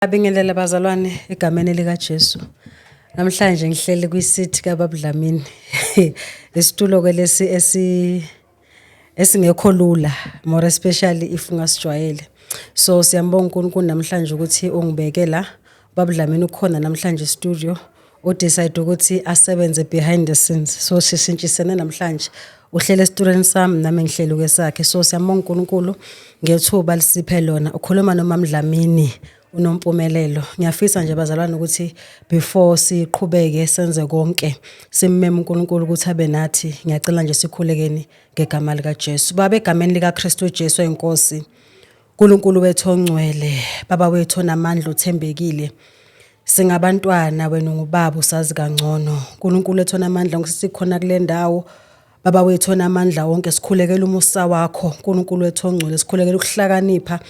Abingelela bazalwane egameni lika Jesu. Namhlanje ngihleli kwi-seat kaBaba Dlamini. Isitulo ke lesi esingekho lula, more especially if ungasijwayele. So siyambonga uNkulunkulu namhlanje ukuthi ungibeke la. Baba Dlamini ukhona namhlanje studio. Decide ukuthi asebenze behind the scenes. So sisintshisene namhlanje. Uhlele esitulweni sami nami ngihleli kwesakhe. So siyambonga uNkulunkulu ngethuba lisiphe lona. Ukhuluma noMama Dlamini. Unompumelelo. Ngiyafisa nje bazalwane ukuthi before siqhubeke senze konke simmeme uNkulunkulu ukuthi abe nathi. Ngiyacela nje sikhulekeni ngegama lika Jesu. Baba egameni lika Kristu Jesu enkosi. uNkulunkulu wethu ongcwele, baba wethu onamandla uthembekile. Singabantwana wena ngubaba usazi kangcono. uNkulunkulu wethu onamandla ngisikhona kule ndawo. Baba wethu onamandla wonke sikhulekela umusa wakho. uNkulunkulu wethu ongcwele sikhulekela ukuhlakanipha.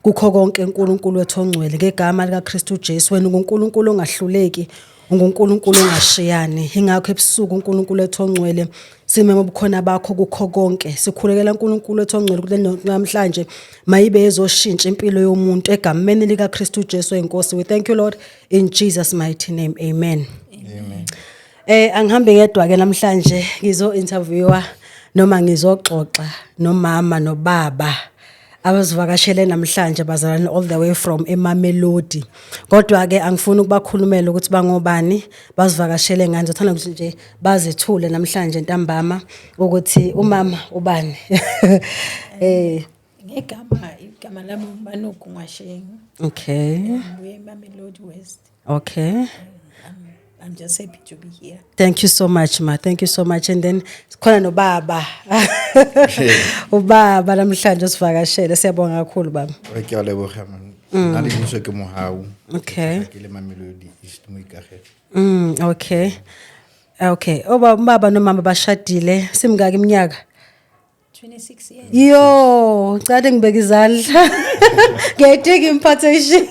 Kukho konke uNkulunkulu wethu ongcwele ngegama lika Kristu Jesu wena uNkulunkulu ongahluleki uNkulunkulu ongashiyani ingakho ebusuku uNkulunkulu wethu ongcwele simeme ubukhona bakho kukho konke sikhulekela uNkulunkulu wethu ongcwele kule namhlanje mayibe ezoshintsha impilo yomuntu egameni lika Kristu Jesu enkosi. We thank you Lord in Jesus mighty name, amen. Amen. Angihambe ngedwa ke namhlanje ngizo interviewer noma ngizoxoxa nomama nobaba abazivakashele namhlanje bazalwane all the way from eMamelodi. Kodwa ke angifuni ukubakhulumela ukuthi bangobani bazivakashele ngani. Ngizothanda ukuthi nje bazethule namhlanje ntambama ukuthi umama ubani. Igama lami uManuku Ngwasheng. Okay. We're Mamelodi West. Okay. I'm just happy to be here. Thank you so much, ma. Thank you so much. And then khona nobaba. Ubaba namhlanje usivakashele. Siyabonga kakhulu baba. Ngiyaleboga man. Nali ngisho ke Mohawu. Okay. Ke Mamelodi East Moikage. Okay. Okay. Baba nomama bashadile. Simngaki iminyaka? 26 years. Yo, ngicade ngibeka izandla. Ngiyayidinga impartation.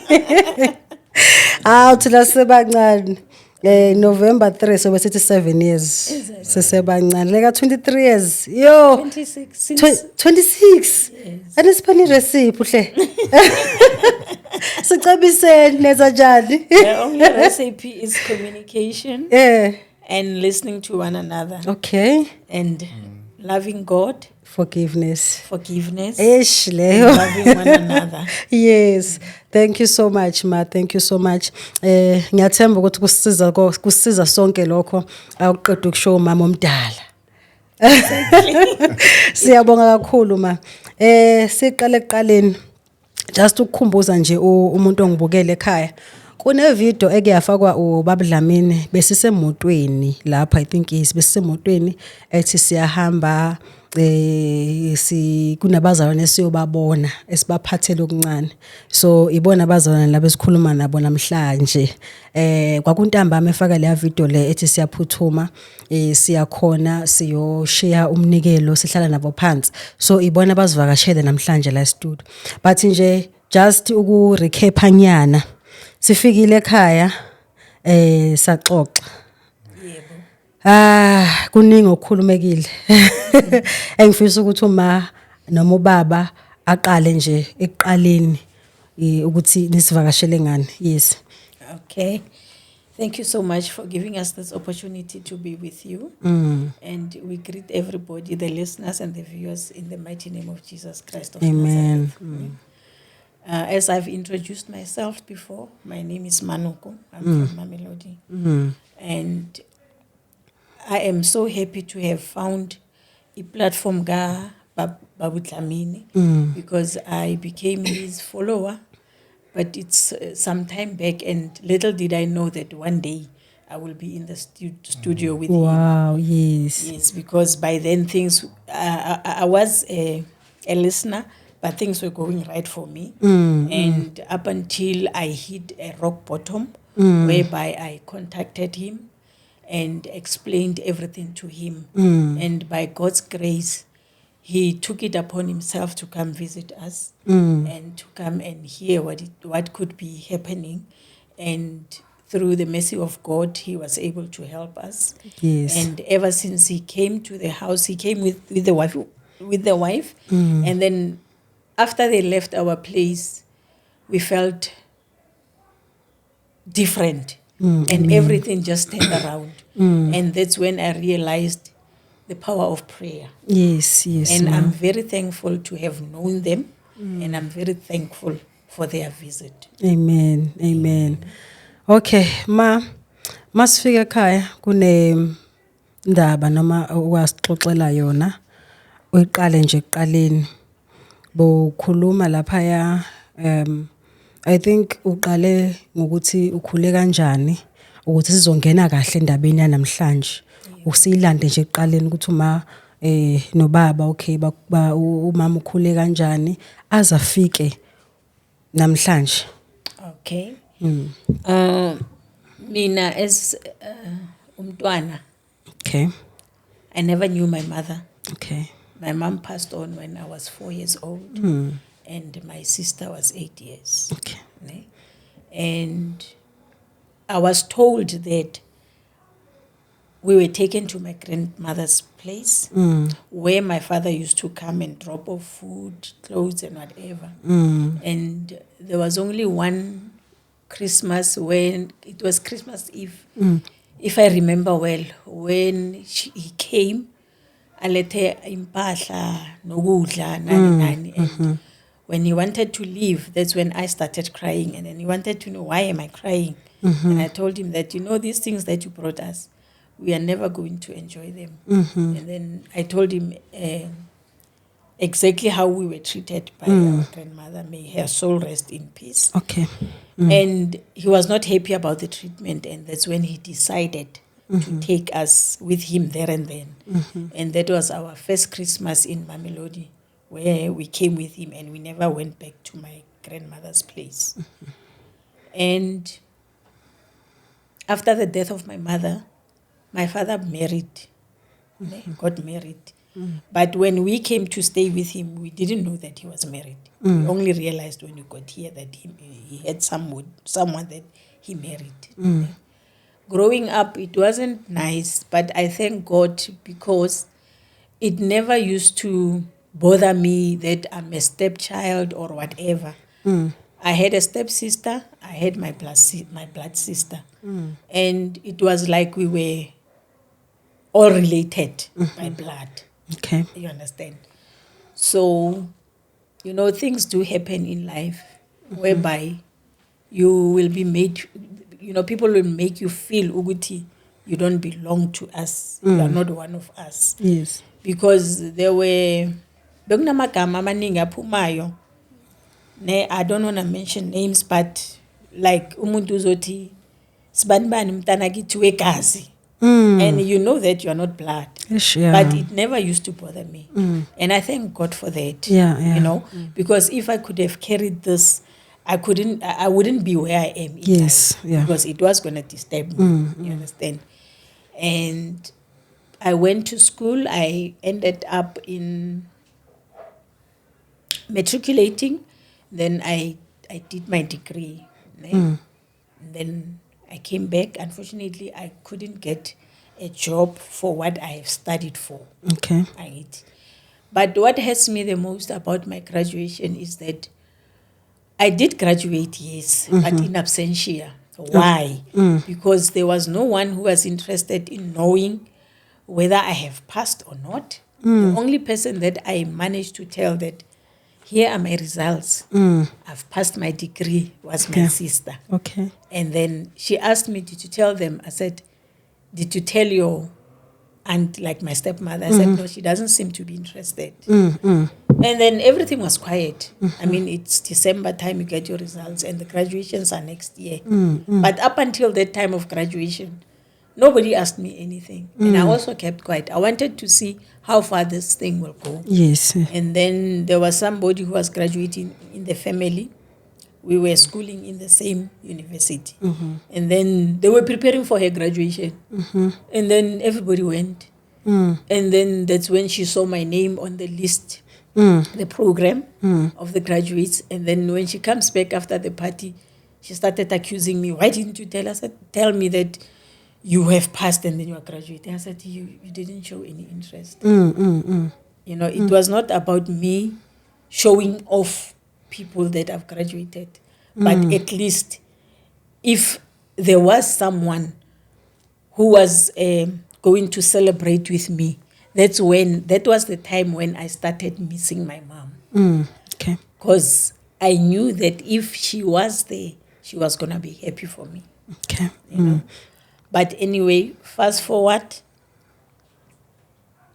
Thina sebancane. November 3 so besithi 7 years. Sesebancane leka 23 years. Yo. 26. Anisipani recipe hle. Sicabiseni neza njani? The only recipe is communication. And listening to one another. Okay. And loving God. Forgiveness. Loving one another. Yes. Thank you so much, ma. Thank you so much. Ngiyathemba ukuthi kusiza sonke lokho akuqeda ukushow mama omdala. Siyabonga kakhulu ma. Siqale eqaleni just ukukhumbuza nje umuntu ongibukele ekhaya. Kune video ekuyafakwa uBaba Dlamini besisemotweni lapha I think besisemotweni ethi siyahamba kunabazalwane siyobabona esibaphathele okuncane. So ibona abazalwane labo esikhuluma nabo namhlanje. Kwakuntambama efaka le video le ethi siyaphuthuma siyakhona siyoshare umnikelo sihlala nabo phansi. So ibona abazivakashele namhlanje la studio. But nje just uku-recap nyana. Sifikile ekhaya saxoxa. Kuningi okukhulumekile. Engifisa ukuthi uma noma ubaba aqale nje ekuqaleni ukuthi nisivakashele ngani. Yes. Okay. Thank you so much for giving us this opportunity to be with you. And we greet everybody, the listeners and the viewers in the mighty name of Jesus Christ of Amen. Nazareth. As I've introduced myself before, my name is Manuku. I'm from Mamelodi. And I am so happy to have found a platform Baba Dlamini because I became his follower, but it's some time back and little did I know that one day I will be in the studio with him. Wow, yes. Yes, because by then things, I was a listener, but things were going right for me. And up until I hit a rock bottom, whereby I contacted him and explained everything to him. And by God's grace, he took it upon himself to come visit us and to come and hear what could be happening. And through the mercy of God, he was able to help us. Yes. And ever since he came to the house, he came with the wife. And then after they left our place, we felt different. And everything just turned around. And that's when I realized the power of prayer. Yes, And ma. I'm very thankful to have known them. And I'm very thankful for their visit. Amen. Okay, masifika ekhaya kune ndaba noma wasixoxela yona. Uyiqale nje ekuqaleni. Bokhuluma lapha I think uqale ngokuthi ukhule kanjani ukuthi sizongena kahle endabeni yanamhlanje. Usiyilande nje ekuqaleni ukuthi uma nobaba okay umama ukhule kanjani azafike namhlanje. Okay. Mina as umntwana, Okay. I never knew my mother. Okay. My mom passed on when I was 4 years old, and my sister was 8 years. Okay. Ne? And I was told that we were taken to my grandmother's place, where my father used to come and drop off food, clothes, and whatever. And there was only one Christmas when it was Christmas Eve, if I remember well, when he came. Alethe impahla nokudla nani. And when he wanted to leave, that's when I started crying. And then he wanted to know, why am I crying? And I told him that, these things that you brought us, we are never going to enjoy them. And then I told him exactly how we were treated by our grandmother. May her soul rest in peace. Okay. And he was not happy about the treatment. And that's when he decided to take us with him there and then. And that was our first Christmas in Mamelodi, where we came with him and we never went back to my grandmother's place. And after the death of my mother, my father got married. But when we came to stay with him, we didn't know that he was married. We only realized when we got here that he had someone that he married. Growing up, it wasn't nice, but I thank God because it never used to bother me that I'm a stepchild or whatever. I had a stepsister, I had my blood sister. And it was like we were all related by blood. Okay. You understand? So, things do happen in life whereby you will be made, people will make you feel ukuthi you don't belong to us. You are not one of us. Yes. Because there were bekunamagama amaningi aphumayo. I don't want to mention names, but like umuntu uzothi sibanibani mntana kithi wegazi. And you know that you are not blood. Yeah. But it never used to bother me. And I thank God for that. Yeah. Because if I could have carried this, I wouldn't be where I am in Yes, life. yeah. Because it was going to disturb me. You understand? And I went to school. I ended up in matriculating. Then I did my degree. Then I came back. Unfortunately, I couldn't get a job for what I have studied for. Okay. But what hurts me the most about my graduation is that I did graduate, yes, but in absentia. Why? Because there was no one who was interested in knowing whether I have passed or not. The only person that I managed to tell that here are my results, I've passed my degree, was my sister. Okay. And then she asked me, did you tell them? I said, did you tell your aunt, like my stepmother? I said, no, she doesn't seem to be interested. And then everything was quiet. I mean, it's December time, you get your results, and the graduations are next year. But up until that time of graduation, nobody asked me anything. And I also kept quiet. I wanted to see how far this thing will go. Yes. And then there was somebody who was graduating in the family. We were schooling in the same university. And then they were preparing for her graduation. And then everybody went. And then that's when she saw my name on the list, the program of the graduates. And then when she comes back after the party, she started accusing me. Why didn't you tell us? Tell me that you have passed and then you are graduating. I said, you didn't show any interest. It was not about me showing off people that have graduated. But at least if there was someone who was going to celebrate with me. That was the time when I started missing my mom. Okay. Because I knew that if she was there, she was going to be happy for me. Okay. You know. But anyway, fast forward,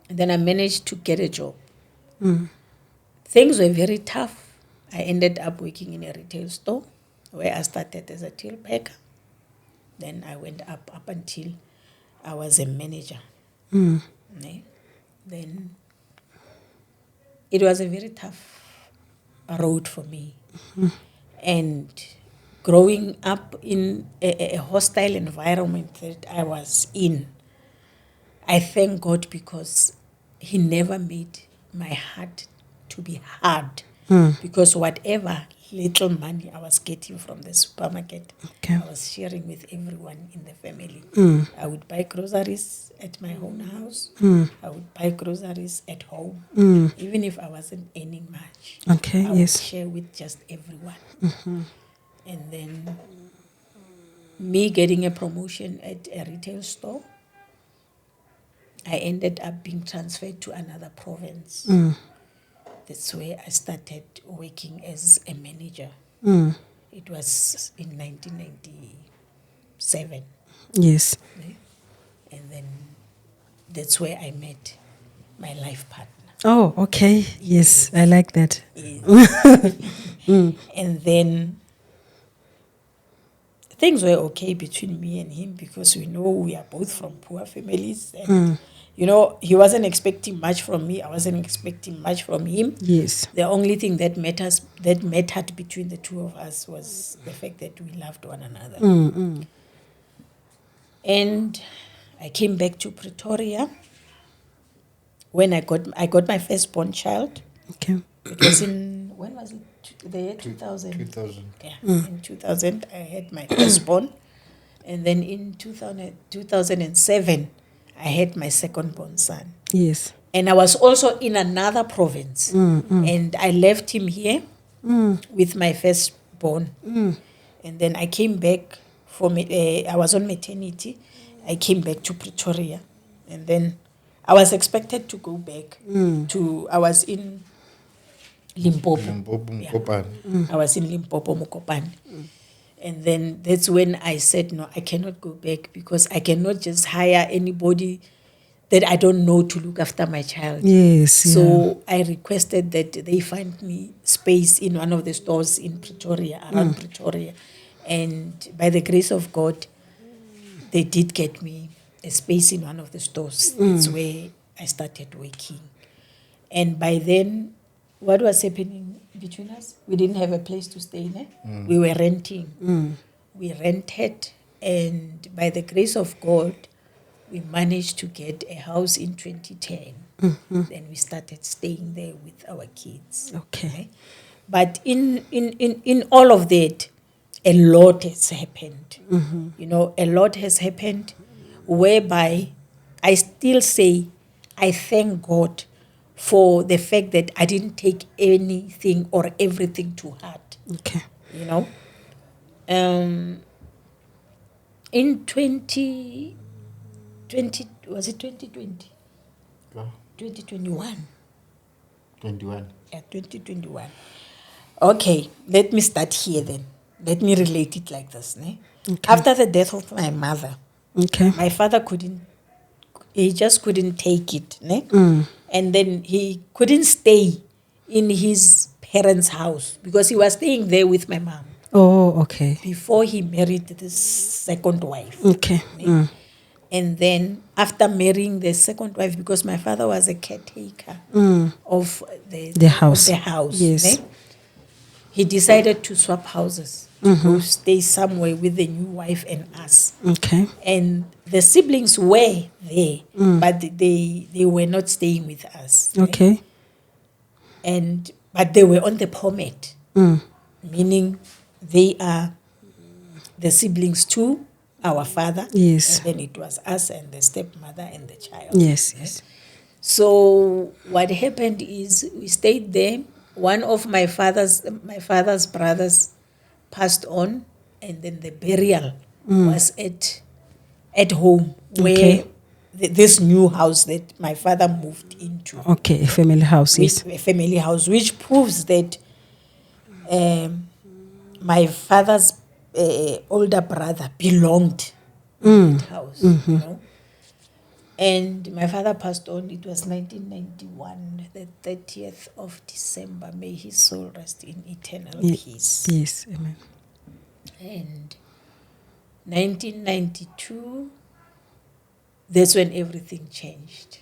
then I managed to get a job. Things were very tough. I ended up working in a retail store where I started as a till packer. Then I went up until I was a manager. Ne? Then it was a very tough road for me. And growing up in a hostile environment that I was in, I thank God because He never made my heart to be hard. Because whatever little money I was getting from the supermarket, Okay. I was sharing with everyone in the family. I would buy groceries at my own house. I would buy groceries at home. Even if I wasn't earning much, Okay, I would yes. share with just everyone. And then me getting a promotion at a retail store, I ended up being transferred to another province. That's where I started working as a manager. It was in 1997. Yes. And then that's where I met my life partner. Oh, okay. Yes, I like that. And then things were okay between me and him because we know we are both from poor families. And, he wasn't expecting much from me. I wasn't expecting much from him. Yes. The only thing that mattered between the two of us was the fact that we loved one another. And I came back to Pretoria when I got my firstborn child. Okay. It was when was it? The year 2000. 2000. Yeah, in 2000 I had my firstborn. And then in 2007, I had my secondborn son. Yes. And I was also in another province. And I left him here with my firstborn. And then I came back I was on maternity. I came back to Pretoria. And then I was expected to go back I was in Limpopo. Limpopo, Yeah. Mokopane. I was in Limpopo, Mokopane. And then that's when I said, no, I cannot go back because I cannot just hire anybody that I don't know to look after my child. Yes. So I requested that they find me space in one of the stores in Pretoria, around Pretoria. And by the grace of God, they did get me a space in one of the stores. That's where I started working. And by then, what was happening between us? We didn't have a place to stay in. We were renting. We rented, and by the grace of God, we managed to get a house in 2010. Then we started staying there with our kids. Okay. But in all of that, a lot has happened. A lot has happened whereby I still say I thank God for the fact that I didn't take anything or everything to heart. Okay. In 2020, was it 2020? Yeah. 2021. 21. Yeah, 2021. Okay, let me start here then. Let me relate it like this. Ne? Okay. After the death of my mother, Okay. my father he just couldn't take it. Ne? And then he couldn't stay in his parents' house because he was staying there with my mom Oh, okay. before he married this second wife. Okay. And then after marrying the second wife, because my father was a caretaker of The house. of the house, Yes. ne? He decided to swap houses to go stay somewhere with the new wife and us. Okay. And the siblings were there, but they were not staying with us. ne? Okay. But they were on the POMET, meaning they are the siblings to our father. Yes. And then it was us and the stepmother and the child. Yes. Yes. So what happened is we stayed there. One of my father's brothers passed on, and then the burial was at home where Okay. this new house that my father moved into. Okay, a family house, yes. A family house, which proves that my father's older brother belonged in that house, you know. And my father passed on. It was 1991, the 30th of December. May his soul rest in eternal peace. Yes, amen. And 1992, that's when everything changed.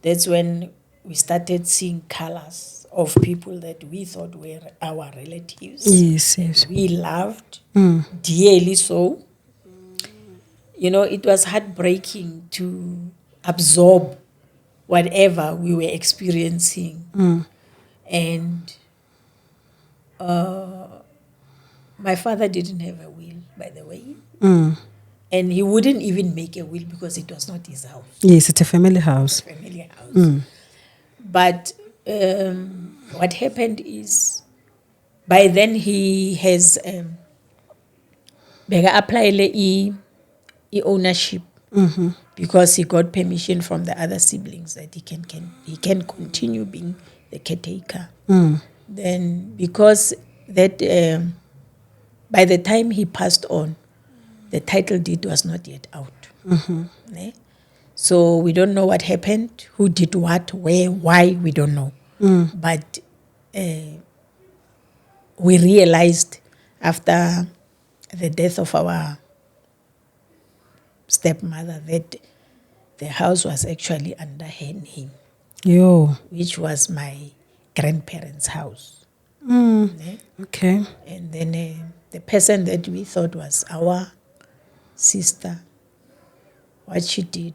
That's when we started seeing colors of people that we thought were our relatives. Yes, yes. We loved dearly so. You know, it was heartbreaking to absorb whatever we were experiencing. And my father didn't have a will, by the way. And he wouldn't even make a will because it was not his house. Yes, it's a family house. Family house. But what happened is, by then he has applied ownership because he got permission from the other siblings that he can continue being the caretaker. Then because that by the time he passed on, the title deed was not yet out. Ne? So we don't know what happened, who did what, where, why, we don't know. But we realized after the death of our stepmother that the house was actually under her name, Yo. which was my grandparents' house. Ne? Okay. And then the person that we thought was our sister, what she did,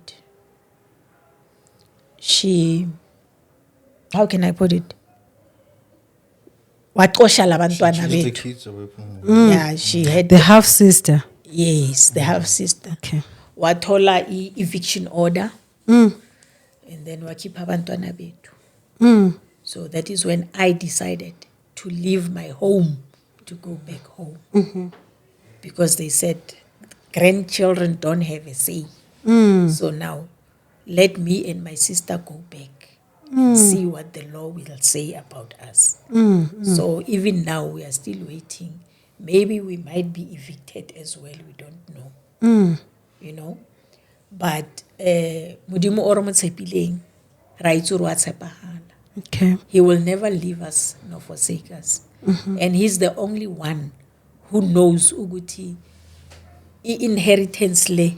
how can I put it? Waxosha labantwana Choose the bethu. kids away from them. Yeah, she had The half sister. yes, the half sister. Okay. Wathola eviction order, and then wakhipha abantwana bethu. So that is when I decided to leave my home to go back home, because they said grandchildren don't have a say. So now let me and my sister go back and see what the law will say about us. So even now we are still waiting. Maybe we might be evicted as well, we don't know. You know, but Modimo o re mo tshepileng, ra itse hore wa tshepahala. Okay. He will never leave us nor forsake us. And he's the only one who knows ukuthi inheritance le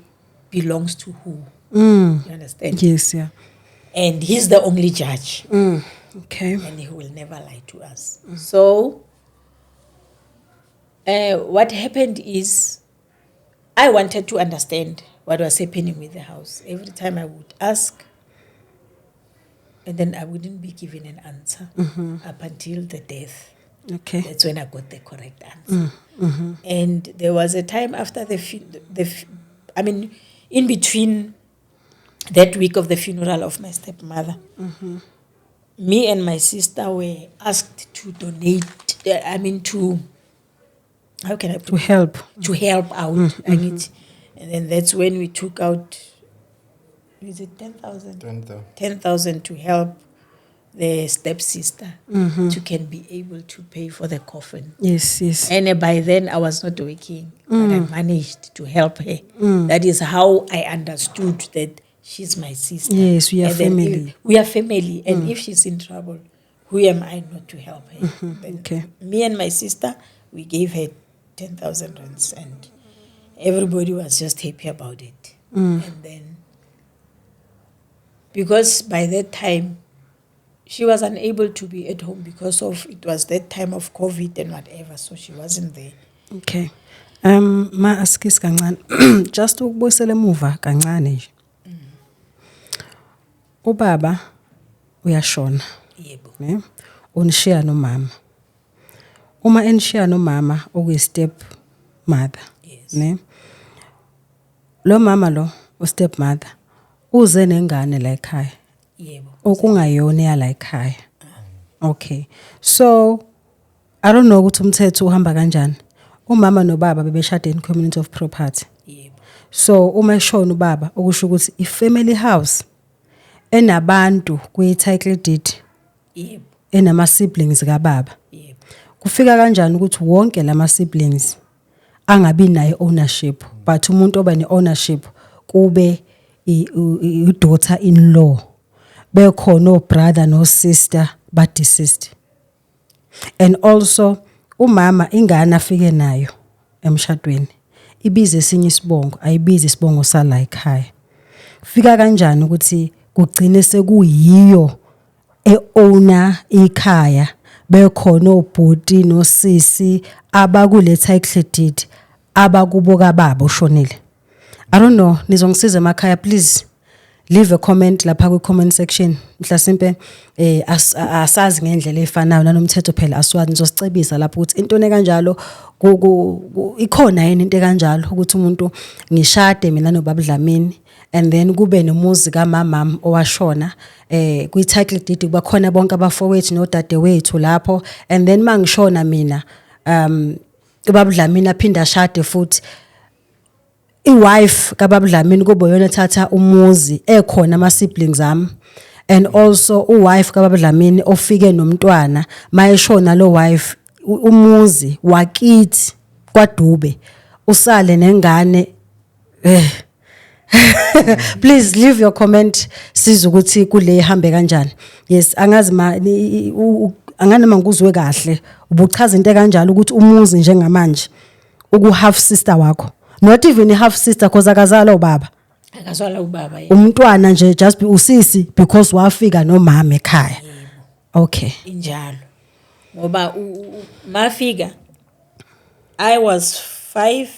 belongs to who. You understand? Yes, yeah. And he's the only judge. Okay. And he will never lie to us. So what happened is, I wanted to understand what was happening with the house. Every time I would ask, and then I wouldn't be given an answer up until the death. Okay. That's when I got the correct answer. And there was a time after in between that week of the funeral of my stepmother, me and my sister were asked to donate, how can I put To help. to help out. And then that's when we took out, is it 10,000? 10,000. 10,000 to help the stepsister to can be able to pay for the coffin. Yes, yes. And by then I was not working, but I managed to help her. That is how I understood that she's my sister. Yes, we are And then family. we are family. And if she's in trouble, who am I not to help her? Then Okay. me and my sister, we gave her 10,000 rands, and everybody was just happy about it. And then, because by that time, she was unable to be at home because of, it was that time of COVID and whatever, so she wasn't there. Okay. Ma askis kancane. Just ukubuyisela emuva kancane nje. Ubaba uyashona, Yebo. ne? Unishiya nomama. Uma enishiya nomama okuyi step mother, Yes. ne? Lo mama lo, u step mother, uze nengane la ekhaya. Yebo. Okungayona yala ekhaya. Okay. So I don't know ukuthi umthetho uhamba kanjani. umama nobaba bebeshade in community of property. Yebo. So uma eshona ubaba okusho ukuthi i-family house enabantu kuyi-title deed Yebo. enama siblings kababa. Yebo. Kufika kanjani ukuthi wonke lama siblings angabi nayo ownership but umuntu oba ne-ownership kube i-daughter in law bekhona obrother no sister ba deceased. And also umama ingane afike nayo emshadweni ibize esinye isibongo ayibize isibongo sala ekhaya. Fika kanjani ukuthi kugcine sekuyiyo eowner ikhaya bekhona obhuti nosisi abakule title deed abakubo kababa ushonile. I don't know, nizongisiza emakhaya please. Leave a comment lapha ku comment section. Mhlasimpe asazi ngendlela efanayo nanomthetho phela aswazi nizosicebisa lapho ukuthi into kanjalo ikhona yini into kanjalo ukuthi umuntu ngishade mina nobaba Dlamini and then kube nomuzi kamamam owashona kwi title deed kuba khona bonke abafowethu nodade wethu lapho and then mangishona mina ubaba Dlamini aphinda ashade futhi iwife kababa Dlamini kubo yona thatha umuzi ekhona ama siblings ami and also uwife kababa Dlamini ofike nomntwana mayeshona lo wife umuzi wakithi kwaDube usale nengane please leave your comment siza ukuthi kule ihambe kanjani. Yes angazi angane manguzwe kahle ubuchaza into kanjalo ukuthi umuzi njengamanje uku half sister wakho not even a half sister because akazala ubaba Akazwala ubaba yebo. umntwana nje just be usisi because wafika nomama ekhaya. Okay. Injalo. Ngoba mafika I was 5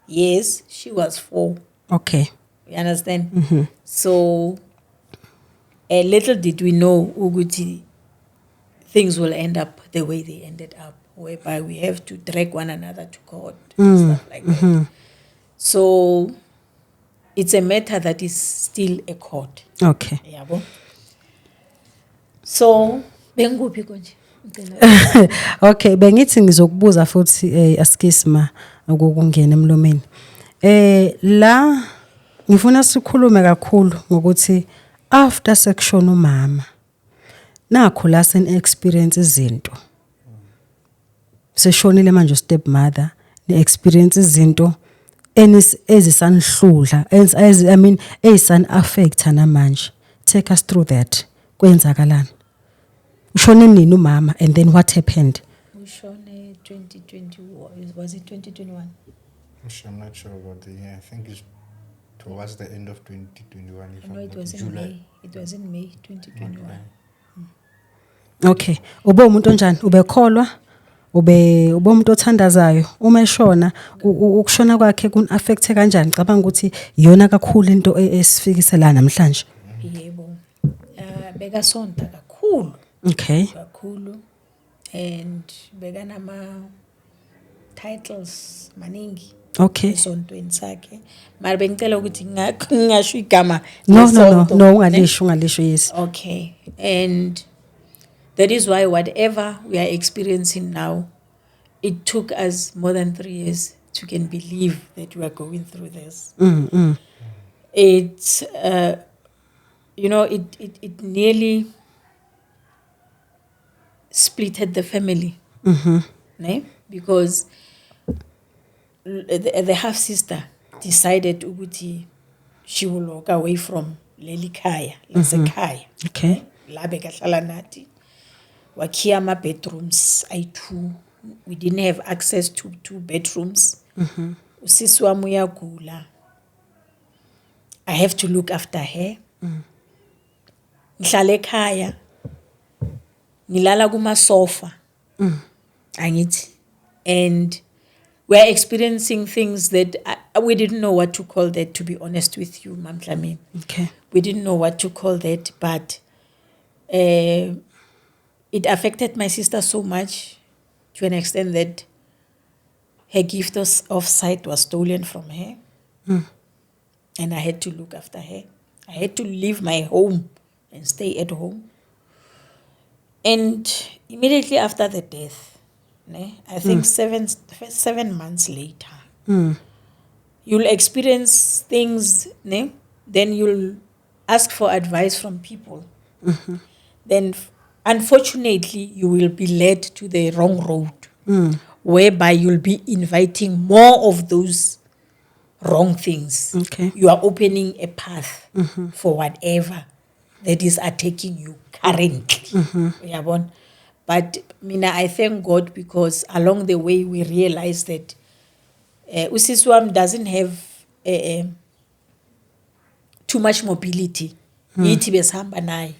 years, she was 4. Okay. You understand? So a little did we know ukuthi things will end up the way they ended up, whereby we have to drag one another to court and stuff like that. So it's a matter that is still a court. Okay. Yabo. So benguphi konje? Okay, bengithi ngizokubuza futhi askisma ukungena emlomeni. La ngifuna sikhulume kakhulu ngokuthi after section umama nakho la sen experience izinto. Seshonile manje stepmother ne experience izinto ezisanhlula I mean ezisan affect namanje. Take us through that. Kwenzakalani? Ushone nini umama and then what happened? Ushone 2021, was it 2021? I'm not sure about the year. I think it's towards the end of 2021. If I know I'm it not was in July. May. It was in May 2021. Okay. Ube umuntu onjani? Ubekholwa? Ube umuntu othandazayo? Uma eshona ukushona kwakhe kun affect kanjani? Cabanga ukuthi iyona kakhulu into esifikisela namhlanje. Yebo. Beka sonta kakhulu. Okay. Kakhulu. And beka nama titles maningi. Okay. Esontweni sakhe. Mara bengicela ukuthi ngingasho igama. No, ungalisho yes. Okay. And that is why whatever we are experiencing now, it took us more than 3 years to can believe that we are going through this. It's, it nearly splitted the family. Ne? Because the half sister decided ukuthi she will walk away from leli khaya, lasekhaya. Okay. La bekahlala nathi. Wakhiya ama bedrooms ayi2. We didn't have access to 2 bedrooms. Usisi wami uyagula. I have to look after her. Ngihlala ekhaya. Ngilala kuma sofa. Angithi. And we're experiencing things that we didn't know what to call that, to be honest with you, Mam Dlamini. Okay. We didn't know what to call that, but it affected my sister so much to an extent that her gift of sight was stolen from her. And I had to look after her. I had to leave my home and stay at home. And immediately after the death, ne? I think 7 months later, you'll experience things, ne? Then you'll ask for advice from people. Then, unfortunately, you will be led to the wrong road, whereby you'll be inviting more of those wrong things. Okay. You are opening a path for whatever that is attacking you currently. Uyabona? But mina, I thank God because along the way we realized that usisi wami doesn't have too much mobility. Yithi besihamba naye.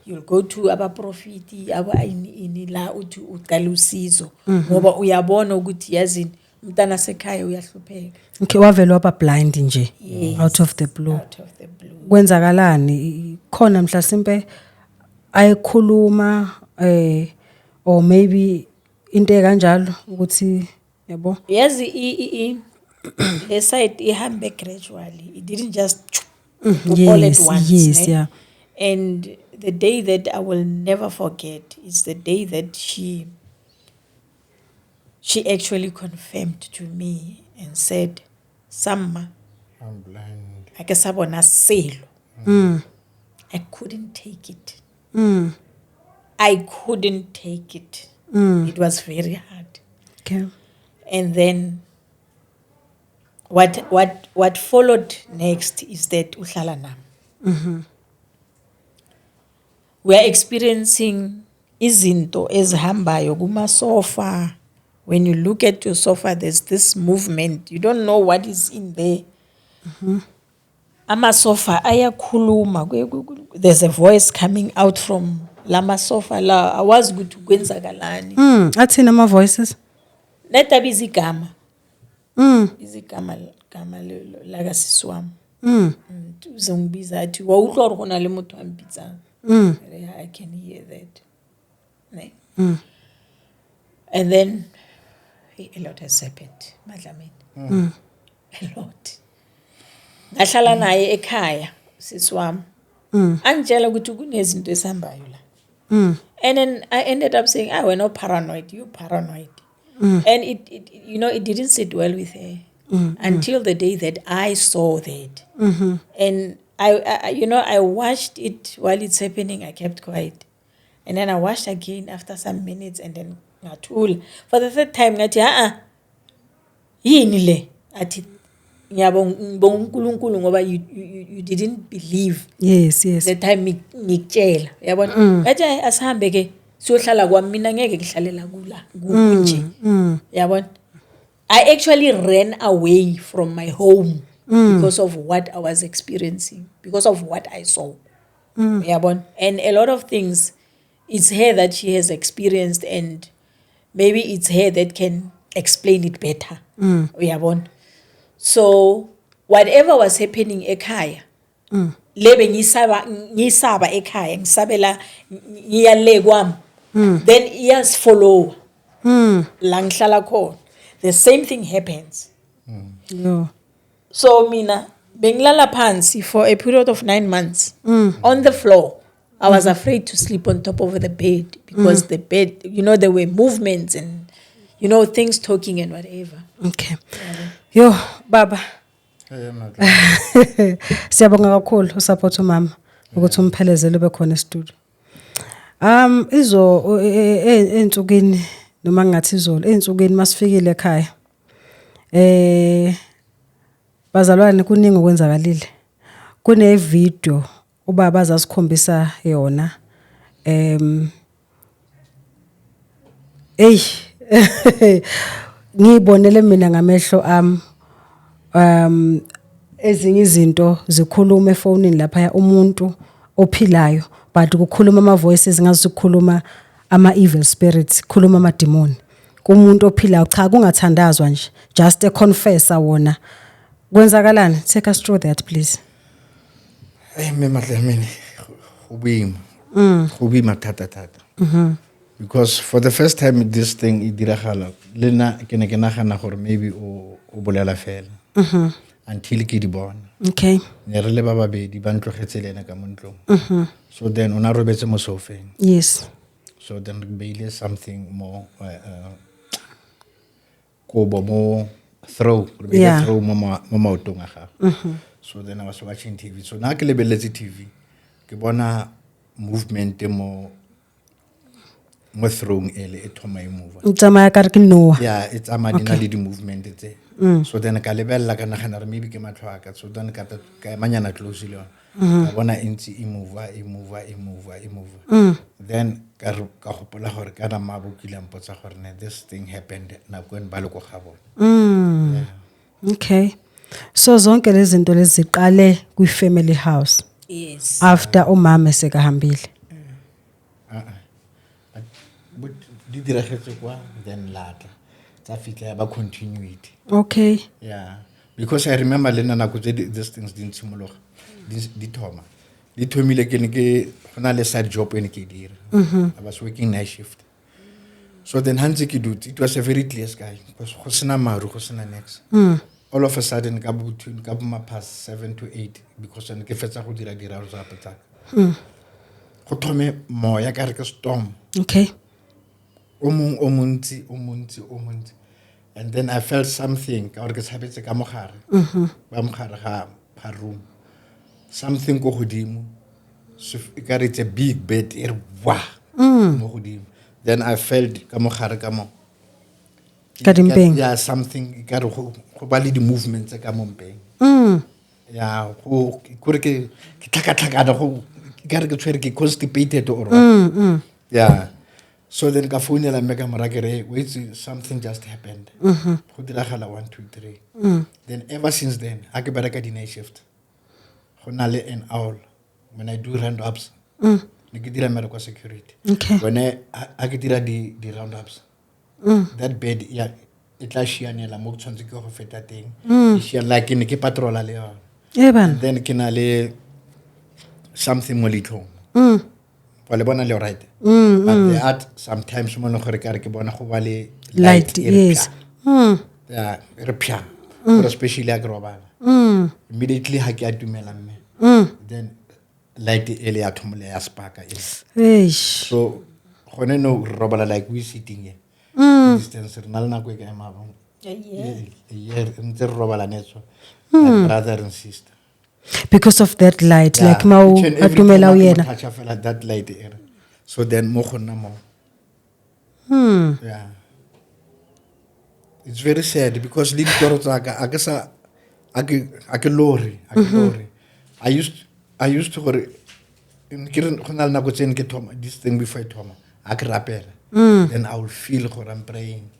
You'll go to abaprofiti ini la uthi ucela usizo ngoba uyabona ukuthi yazini umntana sekhaya uyahlupheka. Okay, wavela waba blind nje. Yes. Out of the blue. Out of the blue. Kwenzakalani khona mhlasimpe ayikhuluma or maybe into kanjalo ukuthi yabo. Yazi le side ihambe gradually. It didn't just all at once. Yes, ne? yeah. And the day that I will never forget is the day that she actually confirmed to me and said, Samma, I'm blind. ake sabona selo. I couldn't take it. I couldn't take it. It was very hard. Okay. And then what followed next is that uhlala nami. We are experiencing izinto ezihambayo kuma sofa. When you look at your sofa, there's this movement. You don't know what is in there. Ama sofa ayakhuluma. There's a voice coming out from lama sofa la. Awazi ukuthi kwenzakalani. Athina ama voices. Netabi izigama. Izigama la sisi wami. Uzongibiza athi wawuhlori khona le muntu ambizana. I can hear that. Ne? And then a lot has happened, Madlamini. A lot. Ngahlala naye ekhaya sisi wami. Angitshela ukuthi kunezinto ezihambayo la. And then I ended up saying, we're not paranoid, you paranoid. And it it didn't sit well with her until the day that I saw that. And I watched it while it's happening. I kept quiet. And then I watched again after some minutes and then ngathula. For the third time, ngathi, yini le? Athi, ngiyabonga uNkulunkulu ngoba you didn't believe. Yes. The time ngikutshela. Yabona? Ngathi asihambe ke siyohlala kwami mina ngeke ngihlalela kula kunje. Yabona? I actually ran away from my home because of what I was experiencing, because of what I saw. Yabona? And a lot of things, it's her that she has experienced and maybe it's her that can explain it better. Yabona? So whatever was happening ekhaya, lebe ngisaba ekhaya, ngisabela ngiyale kwami, then iyas follow. La ngihlala khona. The same thing happens. No. So mina bengilala phansi for a period of 9 months on the floor. I was afraid to sleep on top of the bed because the bed, there were movements and things talking and whatever. Okay. Yo baba. Siyabonga kakhulu usupport umama ukuthi umphelezele bekhona e-studio. Izo entsukini noma ngathi izolo entsukini masifikile ekhaya. Bazalwane kuningi okwenzakalile. Kune video ubaba azasikhombisa yona. Ngibonele mina ngamehlo ezinye izinto zikhuluma efonini lapha umuntu ophilayo but kukhuluma ama voices ngazi ukukhuluma ama evil spirits, khuluma ama demon. Kumuntu ophilayo cha kungathandazwa nje, just a confessor wona. Kwenzakalani? Take us through that please. Hey Madlamini, ubima tata. Because for the first time this thing idiragala lena ke ne ke nagana gore maybe o bolela fela until ke di bona. Okay. Ne re le ba babedi ba ntlogetse lena ka montlong. So then ona robetse mo sofeng. Yes. So then Bailey something more kobo more throw. Yeah. Throw mo maotong a gago. So then I was watching TV. So now ke lebeletse TV. Ke bona movement mo throwing ele e thoma e move. Tsamaya ka re ke Noah. Yeah, it's amadina le di movement tse. So then ka lebella ka nagana re maybe ke matlho a ka. So then ka manyana close le yona. Ka bona ntse e move. Then ka gopola gore ka na mabokile mpotsa gore this thing happened na kwen ba le go ga bona. Okay. So zonke lezi zinto lezi ziqale kwi family house Yes. after umama sekahambile. But di diragetse kwa then later tsa fitla ba continuity. Okay. Yeah, because I remember lena nako tse these things di ntshimologa di thoma di thomile ke ne ke gona le side job ene ke dira. I was working night shift. So then hansi ke dutse, it was a very clear sky because go sena maru go sena next. All of a sudden ka ma past 7 to 8 because ne ke fetsa go dira dira tsa pata. Go thome moya ka re ke storm. Okay. Omunti. And then I felt something ka gore ke tshabetse ka mogare. Ba mogare ga room. Something go godimo. So ka re it's a big bed e re wa mo godimo. Then I felt ka mogare ka mo. Ka dimpeng. Yeah, something ka re go ba le di movements ka mo mpeng. Yeah, go ke tlhaka go ka re ke tshwere ke constipated or what. Yeah. So then ka founela mme ka mora ke re wait something just happened. Go diragala 1 2 3. Then ever since then ha ke bereka di night shift. Go na le an hour when I do round ups. Ne ke dira medical security. Okay. When I ke dira di round ups. That bed yeah it la shianela mo tshwantse ke go feta teng. She like ne ke patrola le yona. And then ke na le something mo litho. Wa le bona le right. But they add sometimes mo gore ka re ke bona go ba le Light, yes. Yeah, re pya. For especially a robala. Immediately ha ke a dumela mme. Then light ele ya thomole ya sparka ele. Eish. So gone no robala like we sitting here. Distance re na le nako e ka ema ba. Yeah, ntse robala netso. Like brother and sister. Because of that light, Yeah, like mau each and every atumela time I uyena. touch, I feel like that light era. So then mo gonna mo. Yeah. It's very sad because li ditoro tsa ka a ke sa a ke lori. I used to gore ke re gona le nako tsene ke thoma this thing before I thoma. A ke rapela. Then I will feel gore I'm praying.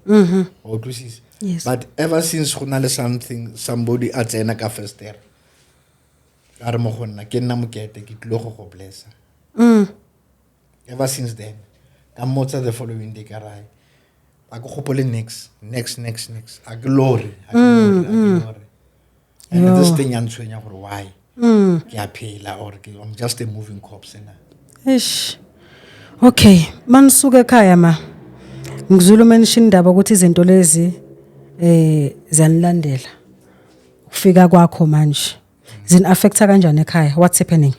O twisisa. Yes. But ever since gona le somebody a tsena ka first year. Are mo gonna ke nna mokete ke tlo go blessa. Ever since then ka motsa the following day ka rai a go gopole next a glory. And this thing yan tshwenya gore why ke a phela or I'm just a moving corpse na. Eish. Okay, manisuka ekhaya ma. Ngizulu mention indaba ukuthi izinto lezi ziyanilandela. Ufika kwakho manje. Zin affecta kanjani ekhaya? What's happening?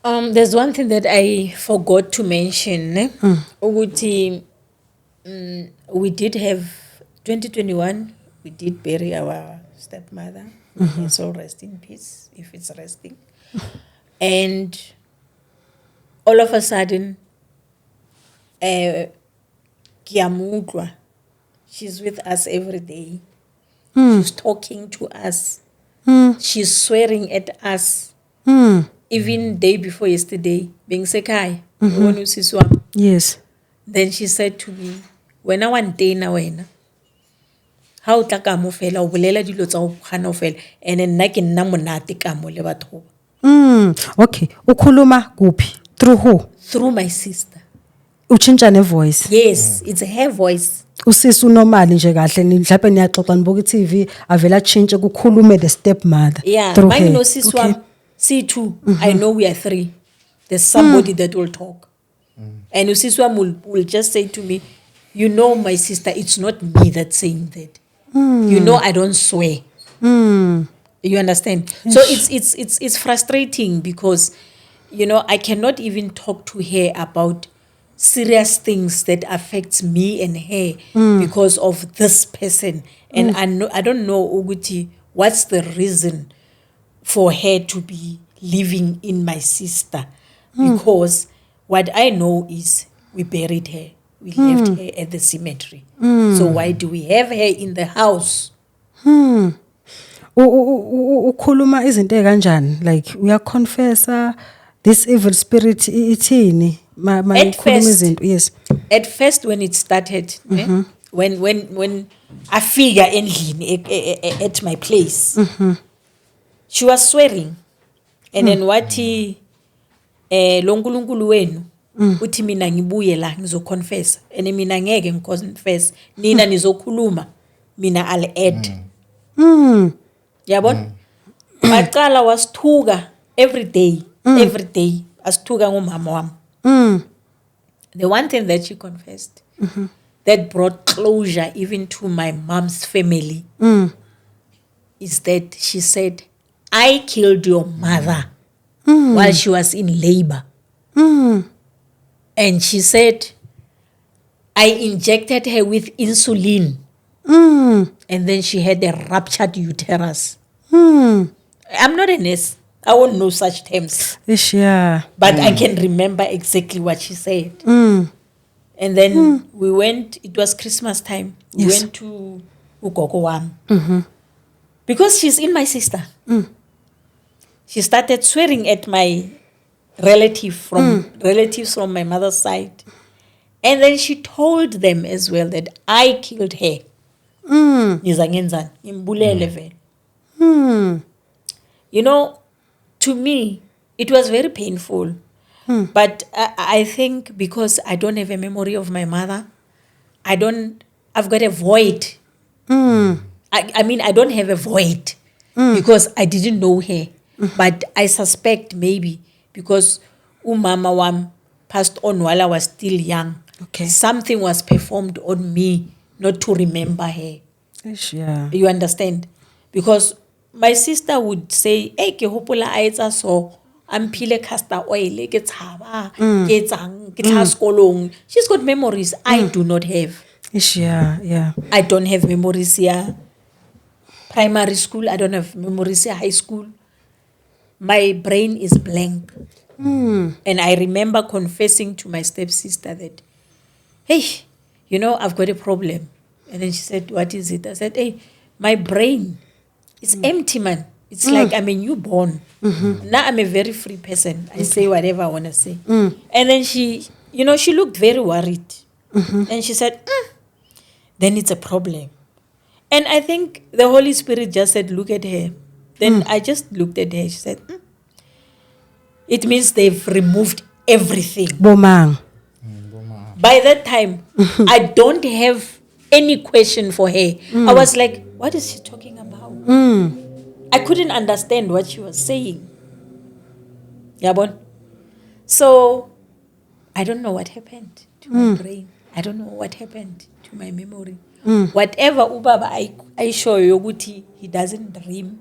There's one thing that I forgot to mention. Ukuthi, we did have 2021. We did bury our stepmother. So rest in peace if it's resting. And all of a sudden, Kiamugwa, she's with us every day. She's talking to us. She's swearing at us. Even day before yesterday, being sekai, Yes. then she said to me, when I want day na wena, how tla ka mo fela o bolela dilo tsa go gana fela and nna ke nna monate ka mo le batho Okay. Ukhuluma kuphi? Through who? through my sister. Uchintsha ne voice. Yes, it's her voice. Usisi unormali nje kahle mhlawumbe niyaxoxa nibuka iTV avela change ukukhulume the stepmother. Yeah, through mine her. no siswa C2. I know we are 3. There's somebody that will talk. And Usiswa will just say to me, you know, my sister, it's not me that's saying that. You know, I don't swear. You understand? So it's frustrating because, you know, I cannot even talk to her about serious things that affects me and her because of this person. And I don't know ukuthi what's the reason for her to be living in my sister, because what I know is we buried her. We left her at the cemetery. So why do we have her in the house? Ukhuluma izinto ekanjani, like uyaconfessa this evil spirit ithini mayikhuluma izinto? Yes, At first, when it started, when I figure endlini at my place, she was swearing, and then wathi lo nkulunkulu wenu uthi mina ngibuye la ngizoconfess, and mina ngeke ngiconfess, nina nizokhuluma, mina I'll add. Yabona? Baqala wasithuka every day asithuka ngumama wami. The one thing that she confessed that brought closure even to my mom's family is that she said, I killed your mother while she was in labor. And she said, I injected her with insulin. And then she had a ruptured uterus. I'm not a nurse. I won't know such terms. yeah. But I can remember exactly what she said. And then we went, it was Christmas time. We Yes. went to Ugogo Wam. Because she's in my sister. She started swearing at my relatives from my mother's side. And then she told them as well that I killed her. Nizangenzani, ngimbulele vele. You know, to me, it was very painful. But I think because I don't have a memory of my mother, I've got a void. I mean, I don't have a void because I didn't know her. But I suspect maybe because umama wam passed on while I was still young. Okay. Something was performed on me not to remember her. Yeah. You understand? Because my sister would say, hey, ke hopola a etsa so, amphile castor oil, ke tshaba, ke etsang, ke tla sekolong. She's got memories I do not have. Yeah. I don't have memories here. Primary school, I don't have memories here. High school. My brain is blank. And I remember confessing to my stepsister that, hey, you know, I've got a problem. And then she said, what is it? I said, hey, my brain is empty, man. It's like I'm a newborn. Now I'm a very free person. I say whatever I want to say. And then she looked very worried. And she said, then it's a problem. And I think the Holy Spirit just said, look at her. Then I just looked at her. She said, it means they've removed everything. Bomang. By that time, I don't have any question for her. I was like, what is she talking about? I couldn't understand what she was saying. Yabon? So, I don't know what happened to my brain. I don't know what happened to my memory. Whatever ubaba I show yoguti, he doesn't dream.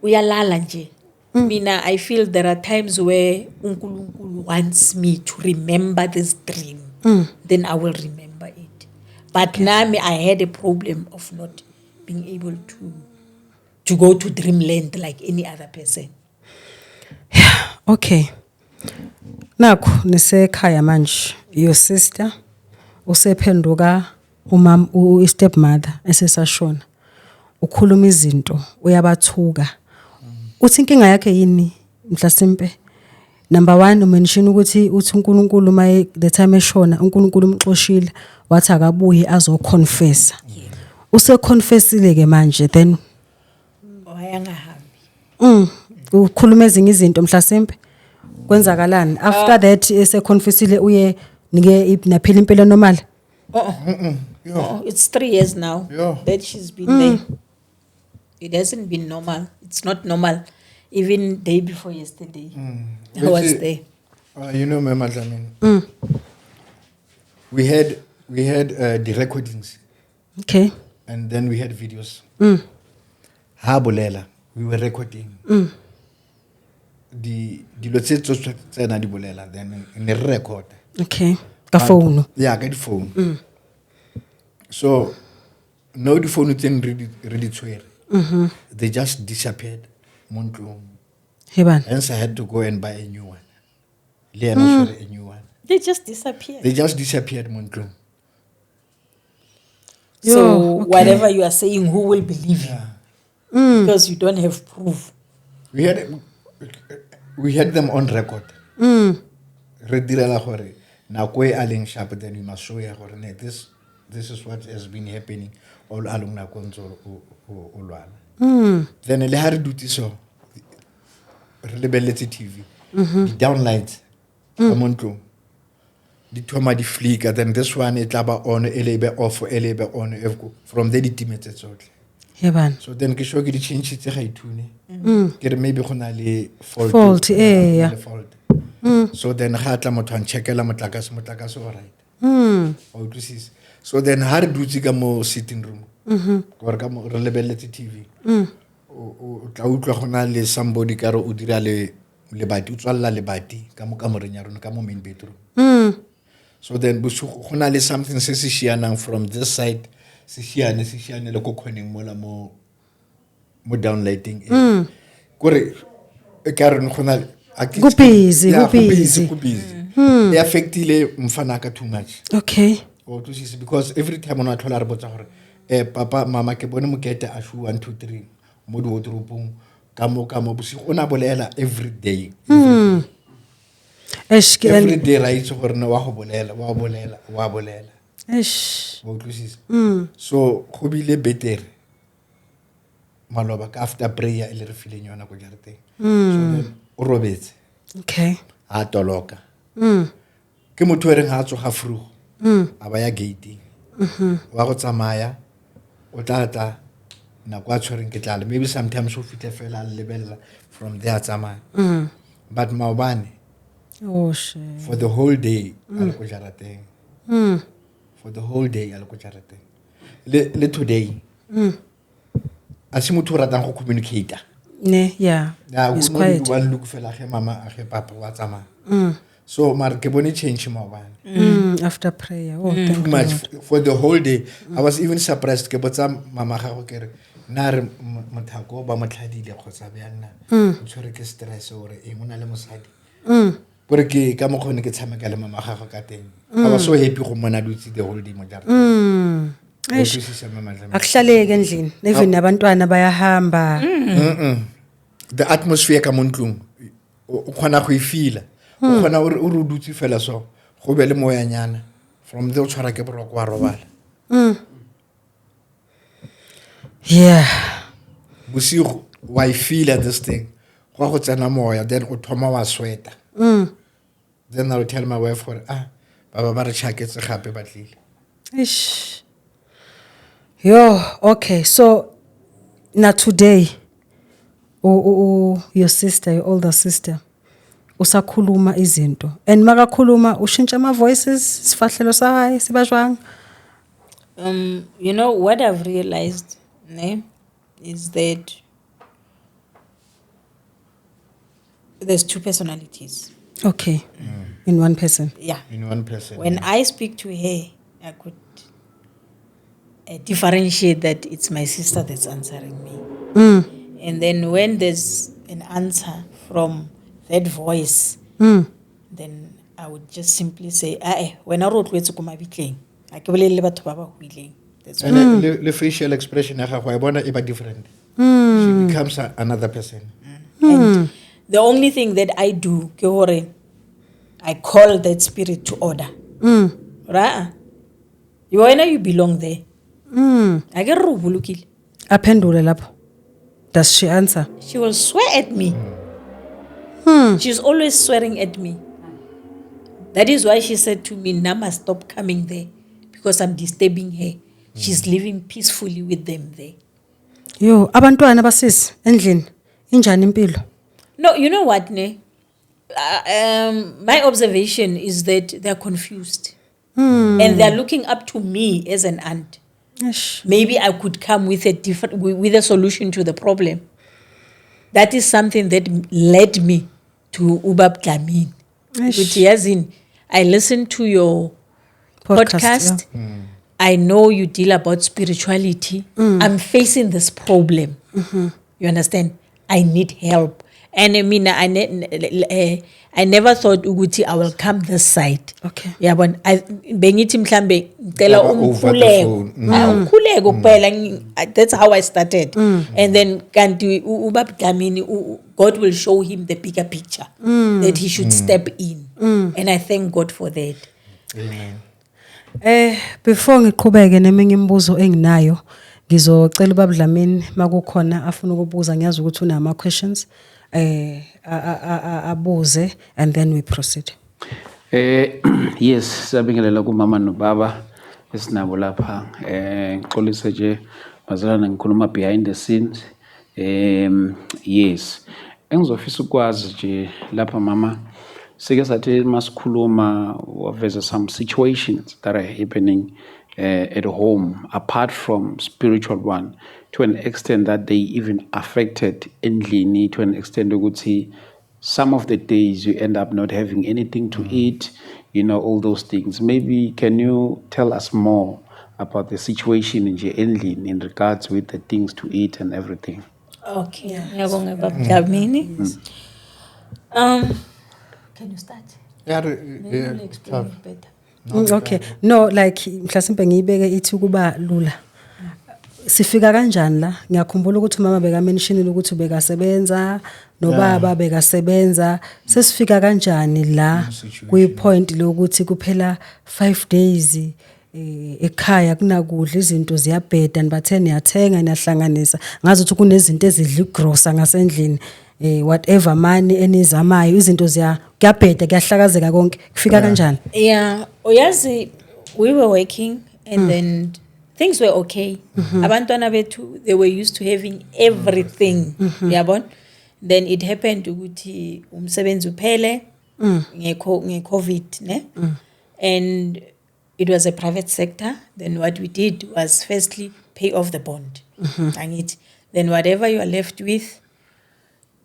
Uyalala nje. Mina, I feel there are times where uNkulunkulu wants me to remember this dream. Then I will remember it. But now I had a problem of not being able to go to dreamland like any other person. Okay. Nakho nisekhaya manje. Your sister usephenduka umam stepmother esesashona. Ukhuluma izinto uyabathuka. Uthi inkinga yakhe yini mhlasimpe? Number 1 umention ukuthi uthi uNkulunkulu maye the time eshona uNkulunkulu umxoshile wathi akabuye azoconfessa. Useconfessile ke manje then Wayangahambi. Ukhuluma ezinye izinto mhlasimpe kwenzakalani after that eseconfessile uye nike naphila impilo normal? It's 3 years now Yeah. that she's been there. It hasn't been normal. It's not normal. Even day before yesterday, I was there. You know, Mama Dlamini, we had the recordings, Okay. and then we had videos. Bolela, we were recording. The dilo tse tsena di bolela, then in the record. Okay. Ka phone. Yeah, ka di-phone. So no di-phone tseno re di tshwere. They just disappeared mo ntlong. Heban. Hence I had to go and buy a new one. Le yena o tshwere a new one. They just disappeared. They just disappeared mo ntlong. So Yo, okay. whatever you are saying, who will believe you? Because you don't have proof. We had them on record. Re direla gore nako e a leng sharp, then we must show ya gore this is what has been happening all along nako ntse o lwana. Then le ha re dutse so re lebeletse TV. The downlights ka mo ntlong di thoma di flicker, then this one e tla ba on, e le be off, e le be on, from there di timetse tsotlhe. Heban. So then ke sure ke di change tse ga ithune. Ke re maybe go na le Fault, yeah. fault. So then ga tla motho a checkela motlakase o right. O utlwisisa. So then ha re dutse ka mo sitting room. Gore ka mo re lebeletse TV. O tla utlwa go na le somebody ka re o dira le lebati, o tswalla lebati ka mo kamoreng ya rona ka mo main bedroom. So then go na le something se se shianang from this side, se shiane le ko khoneng mola mo downlighting. Kore e ka re go na Go busy. go busy. E affectile mfana ka too much. Okay. O tshisi because every time ona tlhola re botsa gore papa mama ke bone mokete a shu 1 2 3 mo di wardrobe ka mo bosigo ona bolela every day. Every day ra itse gore no wa go bolela. Eish. O tshisi. So go bile better maloba ka after prayer ile re fileng yona go jareteng. So then o robetse. Okay. A toloka. Ke motho re nga tsoga frugo. A ba ya gate. Wa go tsamaya o tla na kwa tshwereng ke tlala, maybe sometimes o fitlhe fela le lebella from there tsamaya. But maobane Oh shit. for the whole day a le go jarateng. For the whole day a le go jarateng. Le today. A se motho ratang go communicate. Ne, yeah. It's quiet. One look fela ge mama a ge papa wa tsamaya. So mar ke bone change maobane. After prayer. Oh, Too thank much God. for the whole day. I was even surprised ke botsa mama ga go kere na re mothako ba motlhadile khotsa bjana. O tshwere ke stress ore e mona le mosadi. Gore ke ka mo khone ke tshameka le mama ga go ka teng. I was so happy go mona dutse the whole day mo jareng. Eish. Akuhlaleke endlini. Even nabantwana bayahamba. The atmosphere ka mo ntlong o khona go e feel. O khona o re dutse fela so go be le moya nyana from there o tshwara ke boroko wa robala. Yeah. Bosigo why feel at this thing go tsena moya then o thoma wa sweater. Then I will tell my wife for baba ba re chaketse gape ba tlile. Ish. Yo, okay. So now today your sister, your older sister, usakhuluma izinto. And makakhuluma ushintsha ama voices, sifahlelo sahayi sibajwang. You know what I've realized, ne, is that there's two personalities. Okay. In one person. Yeah. In one person. When I speak to her, I could differentiate that it's my sister that's answering me. And then when there's an answer from that voice, then I would just simply say, when I wrote wetso ko mabitleng, a ke bolele batho ba ba huileng. That's what And the facial expression ya gago I bona e ba different. She becomes another person. And the only thing that I do, ke hore, I call that spirit to order. Right? You belong there. I get rubulukile. Aphendule lapho. Does she answer? She will swear at me. She's always swearing at me. That is why she said to me, Nama, stop coming there because I'm disturbing her. She's living peacefully with them there. Yo, abantwana basisi endlini injani impilo? No, you know what, ne? My observation is that they're confused. And they're looking up to me as an aunt. Ish. Maybe I could come with a solution to the problem. That is something that led me to Ubab Tlamin. Which as in, I listened to your podcast. yeah. I know you deal about spirituality. I'm facing this problem. You understand? I need help. And I mean, I never thought ukuthi I will come this side. Okay. Yabona, bengithi mhlambe ngicela Over the umkhuleko. phone. Umkhuleko kuphela. That's how I started. And then kanti ubab Dlamini, God will show him the bigger picture that he should step in. And I thank God for that. Amen. Before ngiqhubeke neminye imibuzo enginayo, ngizocela ubaba Dlamini makukhona afuna ukubuza, ngiyazi ukuthi unama questions abuze, and then we proceed. Yes, siyabingelela kumama nobaba esinabo lapha. Ngixolise nje bazalana ngikhuluma behind the scenes. Yes. Engizofisa ukwazi nje lapha mama, sike sathi masikhuluma waveza some situations that are happening at home apart from spiritual one, to an extent that they even affected endlini, to an extent ukuthi some of the days you end up not having anything to eat, you know, all those things. Maybe can you tell us more about the situation in endlini in regards with the things to eat and everything? Okay. Ngiyabonga baba Dlamini. Can you start? Yeah, Maybe you'll explain it better. Okay. No, like mhlasimpe ngiyibeke ithi kuba lula. Sifika kanjani la? Ngiyakhumbula ukuthi mama beka mentionile ukuthi ubekasebenza, nobaba bekasebenza. Sesifika kanjani la kwi point lokuthi kuphela 5 days ekhaya kunakudla, izinto ziyabheda nibathe niyathenga niyahlanganisa. Ngazi ukuthi kunezinto ezidla igrocer ngasendlini. Whatever money enizamayo, izinto kuyabheda, kuyahlakazeka konke. Kufika kanjani? Yeah, uyazi, we were working and then things were okay. Abantwana bethu, they were used to having everything. Yabon? Then it happened ukuthi umsebenzi uphele nge-COVID, ne? And it was a private sector. Then what we did was firstly pay off the bond. Then whatever you are left with,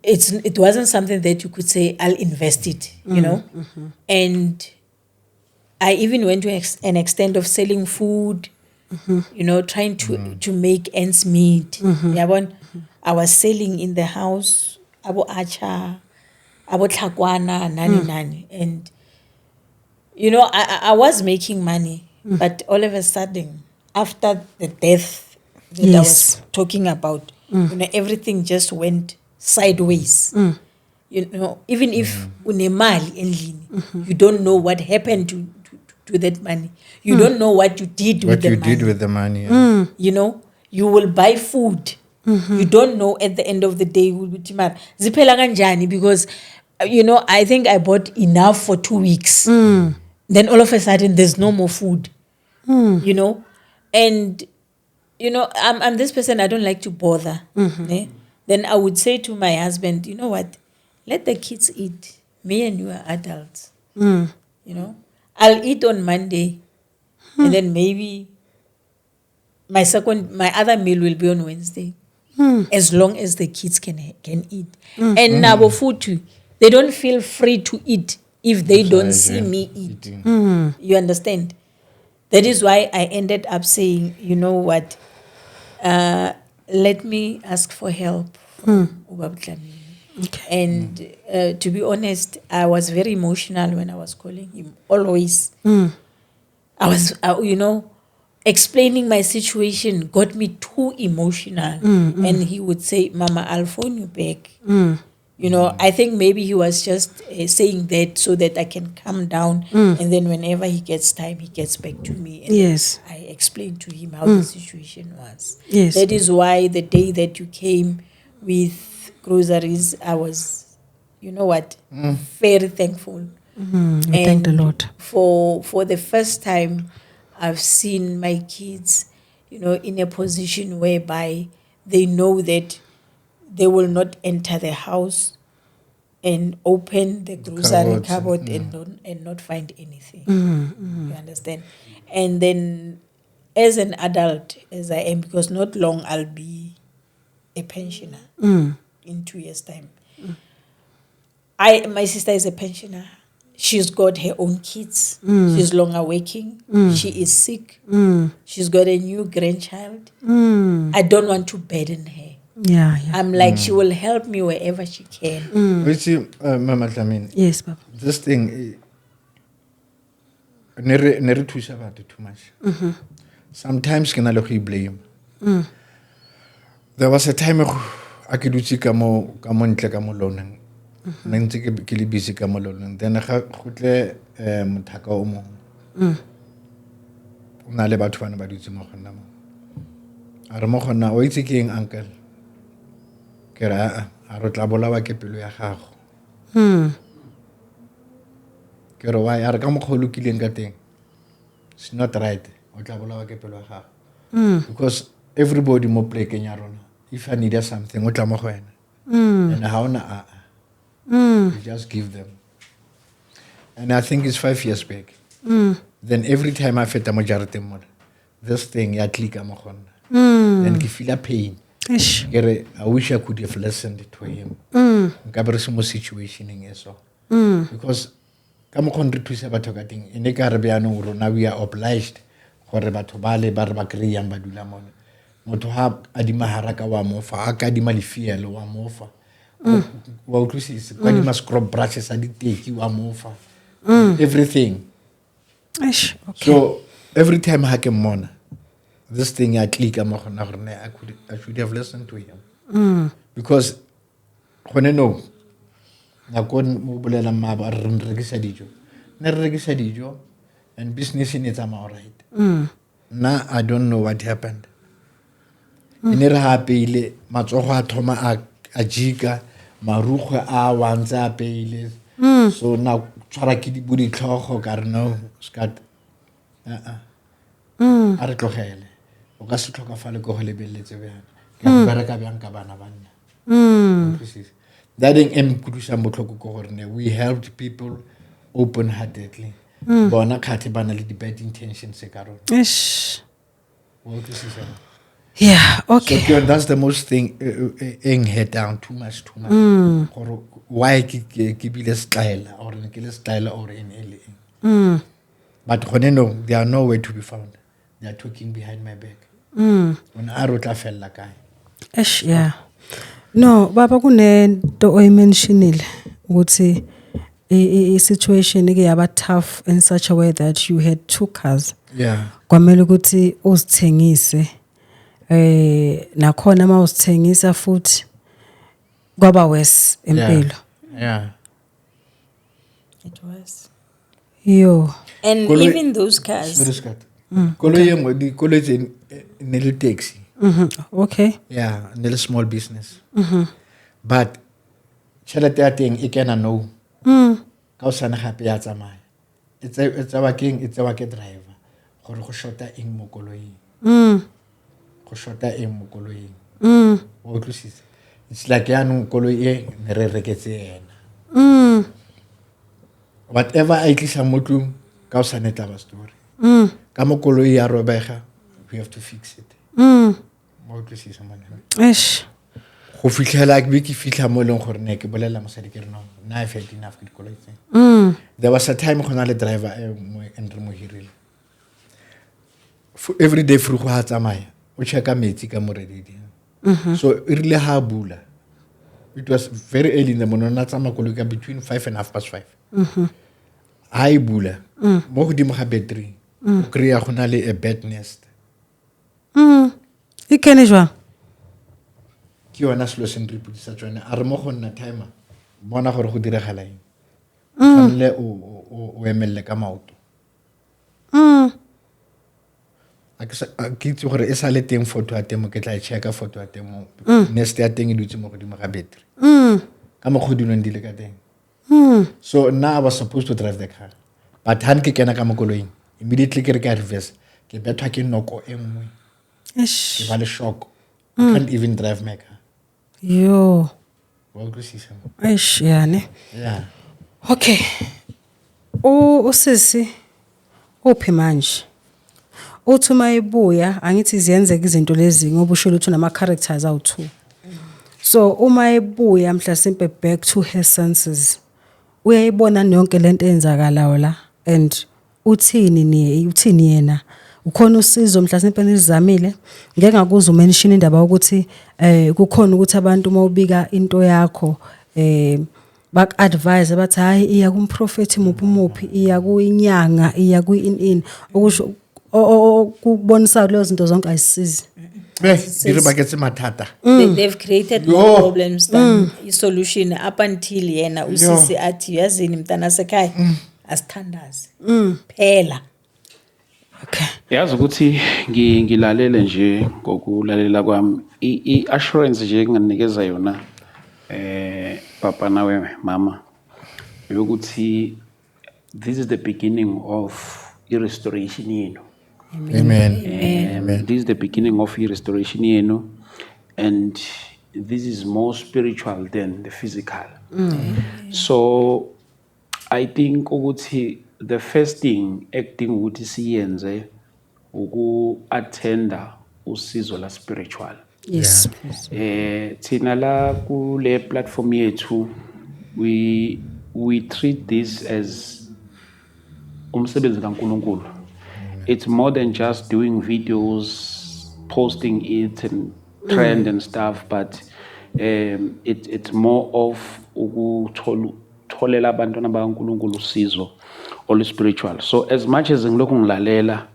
it wasn't something that you could say, I'll invest it, you know? And I even went to an extent of selling food, you know, trying to make ends meet. Yabon? I was selling in the house, abo acha, abo tlhakwana, nani. And, you know, I was making money, but all of a sudden, after the death that I was talking about, you know, everything just went sideways. You know, even if unemali endlini, you don't know what happened to that money. You don't know what you did with the money. What you did with the money. Yeah. You know, you will buy food. You don't know at the end of the day ziphela kanjani, because you know, I think I bought enough for 2 weeks. Then all of a sudden there's no more food. You know, and you know, I'm this person, I don't like to bother. Then I would say to my husband, you know what, let the kids eat. Me and you are adults. You know, I'll eat on Monday, and then maybe my other meal will be on Wednesday, as long as the kids can eat. And nabo food too, they don't feel free to eat if they don't see me eat. You understand? That is why I ended up saying, you know what, let me ask for help from Ubab Dlamini. Okay. And to be honest, I was very emotional when I was calling him. Always. I was, you know, explaining my situation got me too emotional. And he would say, Mama, I'll phone you back. You know, I think maybe he was just saying that so that I can calm down. And then whenever he gets time, he gets back to me. And I explained to him how the situation was. That is why the day that you came with groceries, I was, you know what, very thankful. Thank the Lord. For the first time, I've seen my kids, you know, in a position whereby they know that they will not enter the house and open the grocery cupboard and not find anything. You understand? And then as an adult, as I am, because not long I'll be a pensioner in 2 years' time. My sister is a pensioner. she's got her own kids. She's longer working. She is sick. She's got a new grandchild. I don't want to burden her. Yeah. I'm like, she will help me wherever she can. You see, Mama Tlamin, Yes, Papa. this thing, never twist about it too much. Sometimes can I look blame. There was a time I could do kamo loaning. Nanti ke le busy kamo loaning. Then I khutle mthaka o mo. Na le batho bana ba dutse mo gonna mo. A re mo gonna o itse ke eng uncle. Ke ra a re tla bolawa ke pelo ya gago. Ke re why a re ka mo kholukileng ka teng. It's not right. O tla bolawa ke pelo ya gago. Because everybody mo play kenya rona. If I need something, o tla mo go wena. And how na you just give them. And I think it's 5 years back. Then every time I feta mo jarete mo, this thing ya click mo gonna. Then ke feel a pain. Ish. I wish I could have listened to him. Nka be re se mo situationeng e so. Because ka mo khon re thusa batho ka teng ene ka re byanong rona we are obliged gore batho ba le ba re ba kreyang ba dula mona. Motho ha adima haraka wa mofa a ka adima lefielo wa mofa. Wa utlwisisa kwa di scrub brushes a diteki wa mofa. Everything. Ish. Okay. So every time I can mona, this thing I click I should have listened to him. Because when I know I couldn't mobile ma ba re rekisa dijo. Ne re rekisa dijo and business in it's all right. Now I don't know what happened. Ine re hape ile matsogo a thoma a jika marukwe a wantsa peile. So now tshwara ke di budi tlhogo ka re no skat a re tlogele o ka se tlhokafale go go lebeletse bjana ke bereka bjang ka bana banna that thing em kudusa motlhoko go gore ne we helped people open heartedly bona khathe bana le di bad intentions ka rona Ish. what is it Yeah, okay. so that's the most thing in head down too much gore why ke bile style or ke le style or in LA but when no they are nowhere to be found. They are talking behind my back. When I wrote a fella guy. Ish, yeah. No, baba kunento oyimentionile ukuthi I situation ike yaba tough in such a way that you had 2 cars. Yeah. Kwamele ukuthi uzithengise nakhona mawuzithengisa futhi kwaba worse impilo. Yeah. It was. Yo. And Kolo- even those cars, Sorry, Scott. College in a taxi. Okay. Yeah, a small business. But tšhelete ya teng e kena no. Ka o sana gape ya tsamaya. It's a ke driver. Gore go shota eng mo koloing. Go shota eng mo koloing. O utlwisisa. It's like ya no koloi e ne re reketse yena. Whatever I tlisa mo tlung ka o sana tla ba story. Ka mo koloi ya robega, we have to fix it. Mo utlwisisa mona. Ish. Go fitlhela ke fitlha mo leng gore ne ke bolela mosadi ke re no na I felt enough ke dikoloi tse. There was a time gona le driver mo and re mo hirile. Every day fru go ha tsamaya o checka metsi ka moredi. So erile ha bula. It was very early in the morning na tsama koloi ka between 5 and 5:30. Hai bula. Mo godimo ga battery. O kreya gona le a bed nest. E kene jwa. Ke yona selo se re ipodisa tsone a re mo go nna timer bona gore go diragala eng tshwanele o emelele ka maoto a ke itse gore e sa le teng photo ya temo ke tla checka photo ya temo nest ya teng e dutse mo godimo ga battery ka mogodinong di le ka teng so now I was supposed to drive the car but han ke kena ka mo koloing immediately ke re ka reverse ke bethwa ke noko e nngwe Ish. ke ba le shock I can't even drive my car. Yo. Wa utlwisisa Ish, yeah ne. yeah Okay. Usisi uphi manje? Uthi mayibuya angithi ziyenzeka izinto lezi ngoba usho ukuthi unama characters awu2. So uma ebuya mhlasimpe back to her senses. uyayibona yonke lento eyenzakalayo la and uthini yena ukhona usizo mhlasimpe nizamile ngeke ngakuza umention indaba ukuthi kukhona ukuthi abantu mawubika into yakho bak advise bathi hayi iya kumprofeti muphi iya kuinyanga iya kuin okusho kubonisa lezo zinto zonke ayisizi dire ba ke tse mathata They've created more problems than a solution up until yena usisi athi yazini mntana sekhaya asithandaze phela. okay yazi ukuthi ngilalele nje ngokulalela kwami i-assurance nje enganikeza yona papa nawe mama yokuthi this is the beginning of restoration yenu. amen This is the beginning of restoration yenu, and this is more spiritual than the physical. So I think ukuthi the first thing acting ukuthi siyenze uku-attenda usizo la spiritual. yes Thina la kule platform yethu we treat this as umsebenzi kaNkulunkulu. It's more than just doing videos, posting it and trend and stuff, but it's more of ukutholela abantwana bakaNkulunkulu usizo all spiritual. So as much as ngilokhu ngilalela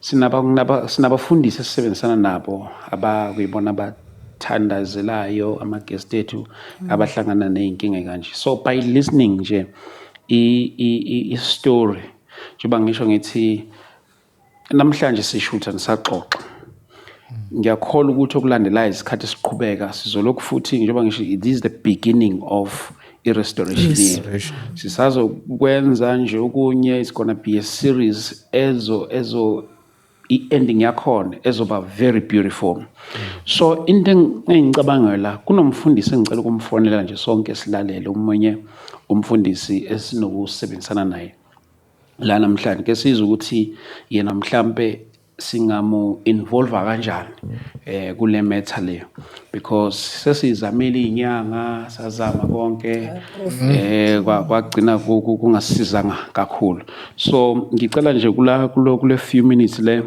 sinabafundisi esisebenzisana nabo abakuyibona abathandazelayo ama-guest ethu abahlangana ney'nkinga kanje. So by listening nje i-story njengoba ngisho ngithi namhlanje sishutha nisaxoxa ngiyakholwa ukuthi okulandelayo isikhathi siqhubeka sizolokhu futhi njengoba ngisho this is the beginning of i-restoration. Sisazokwenza nje okunye, it's gonna be a series ezo i-ending yakhona ezoba very beautiful. So into engicabanga la kunomfundisi engicela ukumfonela nje sonke silalele umunye umfundisi esinokusebenzisana naye la namhlanje ke sizwe ukuthi yena mhlambe singamu involve kanjani kule matter le, because sesizamile inyanga sazama konke kwagcina kungasizanga kakhulu. So ngicela nje kule few minutes le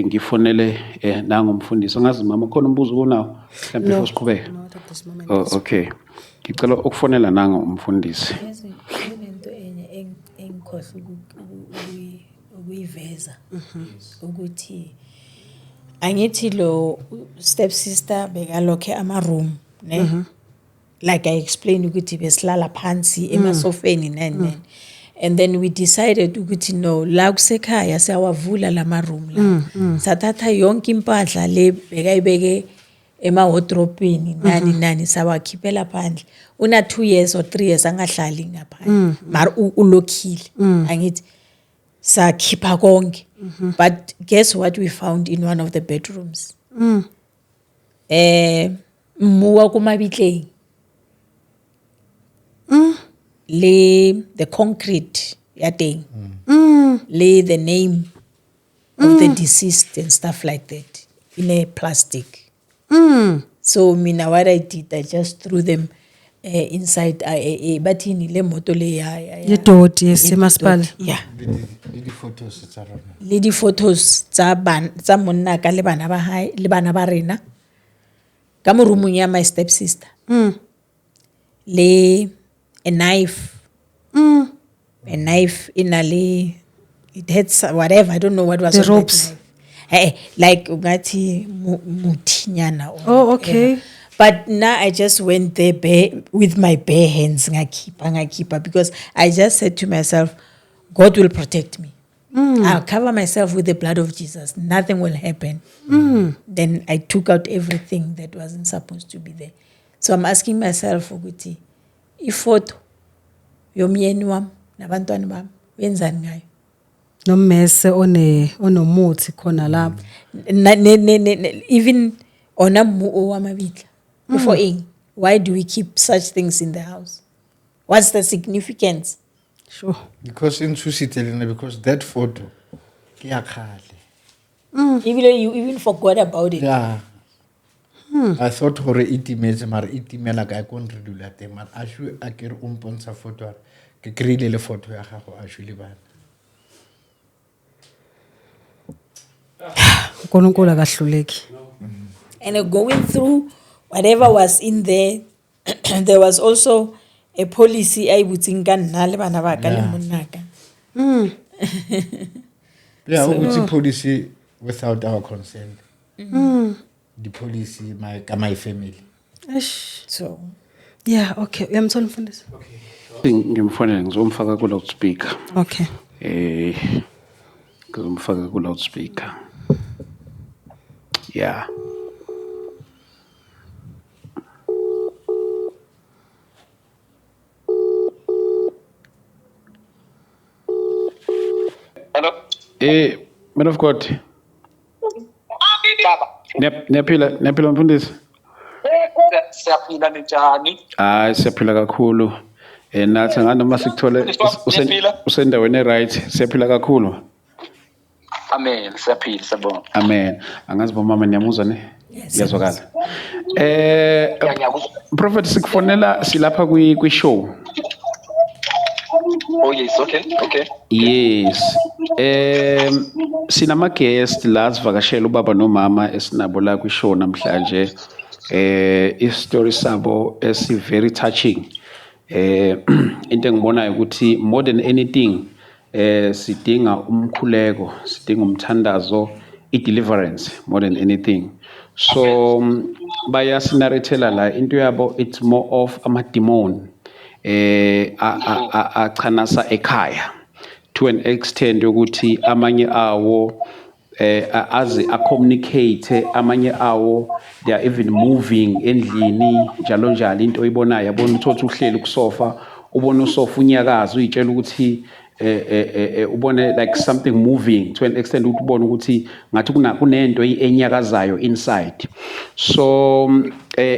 ngifonele nangomfundisi ngazi mama khona umbuzo kunawo mhlambe before siqhubeka. Oh okay, ngicela ukufonela nangomfundisi. Into enye engikhohle ukuyiveza ukuthi angithi lo step sister bekalokhe ama room ne like I explained ukuthi besilala phansi emasofeni nene, and then we decided ukuthi no la kusekhaya siyawavula lama room la sathatha yonke impahla le bekayibeke ema-wardrobe nani sawakhiphela phandle. Una 2 years or 3 years angahlali ngaphandle mara ulokhile angithi sakhipha konke. But guess what we found in one of the bedrooms? Muwa kumabitleng le the concrete yateng le the name of the deceased and stuff like that in a plastic. So mina what I did, I just threw them inside but in le moto le yedoti yesimasipala. Yeah, di photos tsa rona le di photos tsa monna ka le bana ba hae le bana ba rena ka mo roomong ya my step sister. Le a knife in a it had whatever, I don't know what was The on that ropes. knife. Like ungati muthinyana. Oh, okay. Yeah. But now I just went there with my bare hands ngakhipha because I just said to myself, God will protect me. I'll cover myself with the blood of Jesus. Nothing will happen. Then I took out everything that wasn't supposed to be there. So I'm asking myself ukuthi ifoto yomyeni wami nabantwana bami wenzani ngayo? Nommese onomuthi khona lapho. Even ona wamabitla before why do we keep such things in the house? What's the significance? Sure. because in Susitelena, because that photo ke ya khale Even though you even forgot about it. yeah I thought gore itimetse mara itimela ka go re dula teng mara ashu a ke re o mpontsha photo ke kreile le photo ya gago ashu le bana. uNkulunkulu akahluleki. And going through whatever was in there, there was also a policy I would think le bana ba ka le monna ka. Yeah, so, policy without our consent. The policy my family. So Yeah, okay. Uyamthola mfundisi? Ngimfonela ngizomfaka ku loudspeaker. Okay. Ngizomfaka ku loudspeaker. Yeah. Hello. Man of God. Baba. Nephila mfundisi? Siyaphila njani? Hayi siyaphila kakhulu. Nathi nganoma sikuthola usendaweni right siyaphila kakhulu. Amen. Siyaphila sabona. Amen. Angazi bomama niyamuzwa ne? Yazwakala. Prophet sikufonela silapha kwi show. Oh yes, okay. Yes. Sinama guest la sivakashela ubaba nomama esinabo la kwi show namhlanje. Story sabo is very touching. Into engibonayo ukuthi more than anything sidinga umkhuleko, sidinga umthandazo, deliverance more than anything. So bayasinarethela la into yabo it's more of amademon achanasa ekhaya to an extent yokuthi amanye awo as communicate amanye awo they are even moving endlini njalo njalo into oyibonayo yabona uthothi uhleli kusofa ubona usofa unyakaza uyitshela ukuthi ubone like something moving to an extent ukuthi ubone ukuthi ngathi kunento enyakazayo inside. So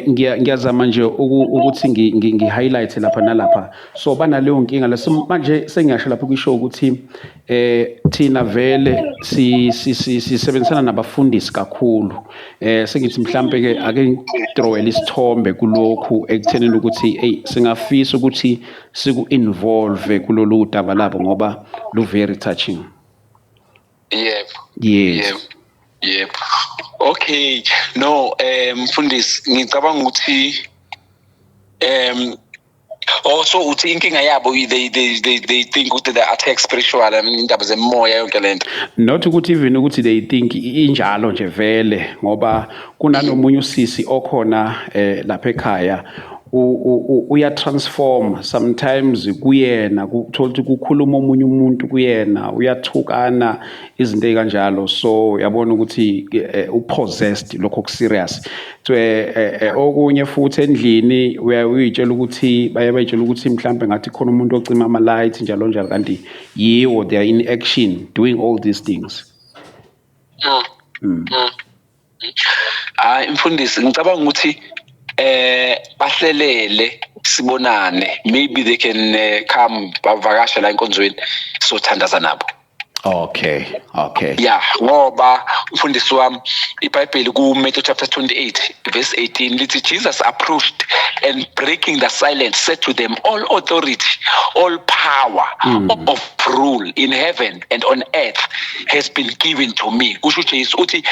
ngiyazama nje ukuthi ngi-highlight lapha nalapha. So banaleyo nkinga manje sengiyasho lapha kwishow ukuthi thina vele sisebenzisana nabafundisi kakhulu. Sengithi mhlambe ke ake ngidrawele isithombe kulokhu ekuthenini ukuthi hey singafisa ukuthi siku involve kulolu daba labo ngoba lu very touching. Yep. Okay. No, mfundisi ngicabanga ukuthi also uthi inkinga yabo they think ukuthi they attack spiritual indaba zemoya yonke lento. Not ukuthi even ukuthi they think injalo nje vele ngoba kunanomunye usisi okhona lapha ekhaya uya transform sometimes kuyena kuthola ukuthi kukhuluma omunye umuntu kuyena uyathukana izinto ezikanjalo so yabona ukuthi upossessed lokho serious so okunye futhi endlini uyayitshela ukuthi bayitshela ukuthi mhlambe ngathi khona umuntu ocima ama lights njalo njalo kanti yiwo they are in action doing all these things. Mfundisi ngicabanga ukuthi bahlelele sibonane maybe they can come bavakasha la enkonzweni so thandaza nabo. Okay. Yeah, ngoba mfundisi wami iBhayibheli ku Matthew chapter 28 verse 18 lithi Jesus approached and breaking the silence said to them all authority all power of rule in heaven and on earth has been given to me. Kusho Jesu uthi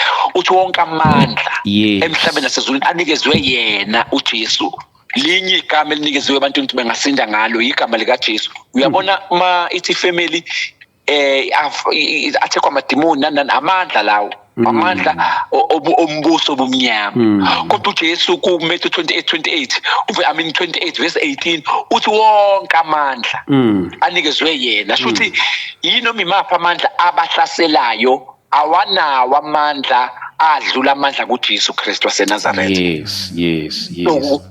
wonke amandla emhlabeni nasezulwini anikezwe yena uJesu. Linye igama elinikezwe abantu ukuthi bengasinda ngalo igama lika Jesu. Uyabona ma ithi family athe kwamademoni amandla lawo amandla ombuso bomnyama kodwa uJesu ku Matthew 28 verse 18 uthi wonke amandla anikezwe yena shuthi yinoma imapha amandla abahlaselayo awanawo amandla adlula amandla kuJesu Kristu waseNazaretha. Yes.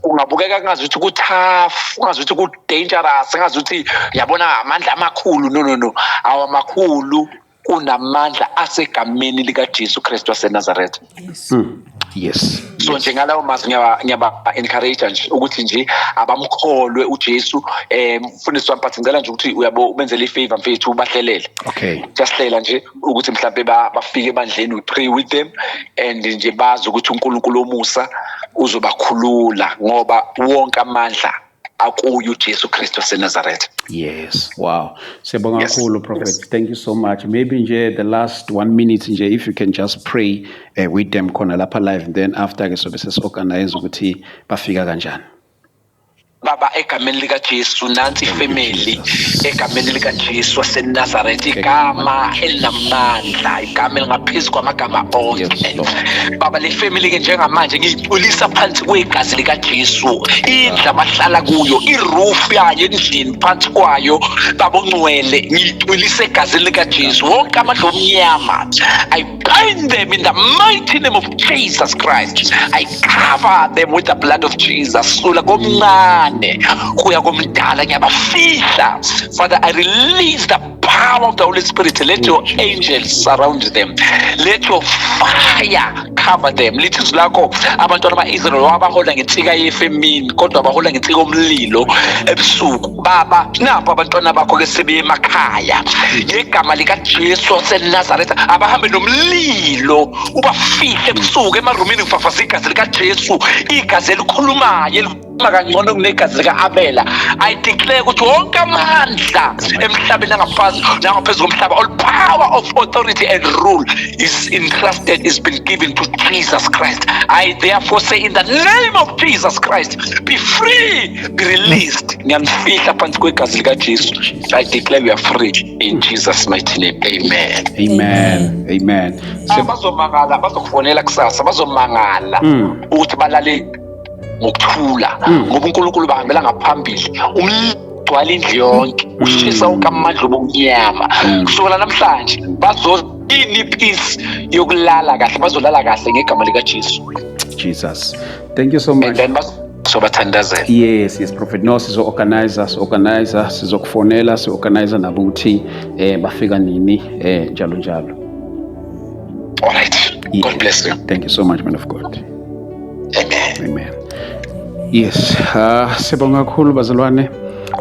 Ungabukeka ngazi ukuthi ku tough, ngazi ukuthi ku dangerous, ngazi ukuthi yabona amandla amakhulu no awamakhulu kunamandla asegameni lika Jesu Kristu waseNazaretha. Yes. Yes. So nje ngalawo mazwi ngiyaba encourage nje ukuthi nje abamkholwe uJesu mfundisi wami but ngicela nje ukuthi uyabo ubenzele ifavor mfethu ubahlelele. Okay. Just hlela nje ukuthi mhlawumbe bafike ebandleni, we pray with them and nje bazi ukuthi uNkulunkulu omusa uzobakhulula ngoba wonke amandla akuyo uJesu Kristu waseNazaretha. Yes. Wow. Siyabonga kakhulu Prophet. Yes. Thank you so much. Maybe nje the last 1 minute nje if you can just pray with them khona lapha live and then after ke sobe sesorganize ukuthi bafika kanjani. Baba egameni lika Jesu nansi family egameni lika Jesu waseNazaretha igama elinamandla igama elingaphezu kwamagama onke. Baba le family ke njengamanje ngiyipulisa phansi kwegazi lika Jesu indlu abahlala kuyo iroof yayo endlini phansi kwayo baba ongcwele ngiyipulisa egazini lika Jesu wonke amandla omnyama I bind them in the mighty name of Jesus Christ. I cover them with the blood of Jesus sula komncane kuya komdala ngiyabafihla. Father, I release the power of the Holy Spirit. Let your angels surround them. Let your fire cover them. Lithi izilakho abantwana bakaIsrael wabahola ngensika yefemini kodwa bahola ngensika omlilo ebusuku. Baba napho abantwana bakho ke sebe emakhaya ngegama lika Jesu waseNazaretha abahambe nomlilo ubafihle ebusuku emarumini ufafaza igazi lika Jesu igazi elikhulumayo makangcono kunegazi lika Abela. I declare ukuthi wonke amandla emhlabeni ngaphansi nangaphezulu komhlaba, all power of authority and rule is entrusted, is been given to Jesus Christ. I therefore say in the name of Jesus Christ, be free, be released. Ngiyamfihla phansi kwegazi lika Jesu. I declare we are free in Jesus mighty name. Amen. Amen. Amen. Bazomangala, bazokufonela kusasa, bazomangala ukuthi balale ngokuthula ngoba uNkulunkulu bahambela ngaphambili umgcwala indlu yonke ushisa wonke amandla obumnyama kusukela namhlanje bazozini peace yokulala kahle, bazolala kahle ngegama lika Jesu. Jesus. Thank you so much. And then sobathandazela. Yes, Prophet. No, sizo-organizer, sizokufonela, si-organizer nabo ukuthi bafika nini njalo. All right. Yeah. God bless you. Thank you so much, man of God. Amen. Amen. Yes, sibonga kakhulu bazalwane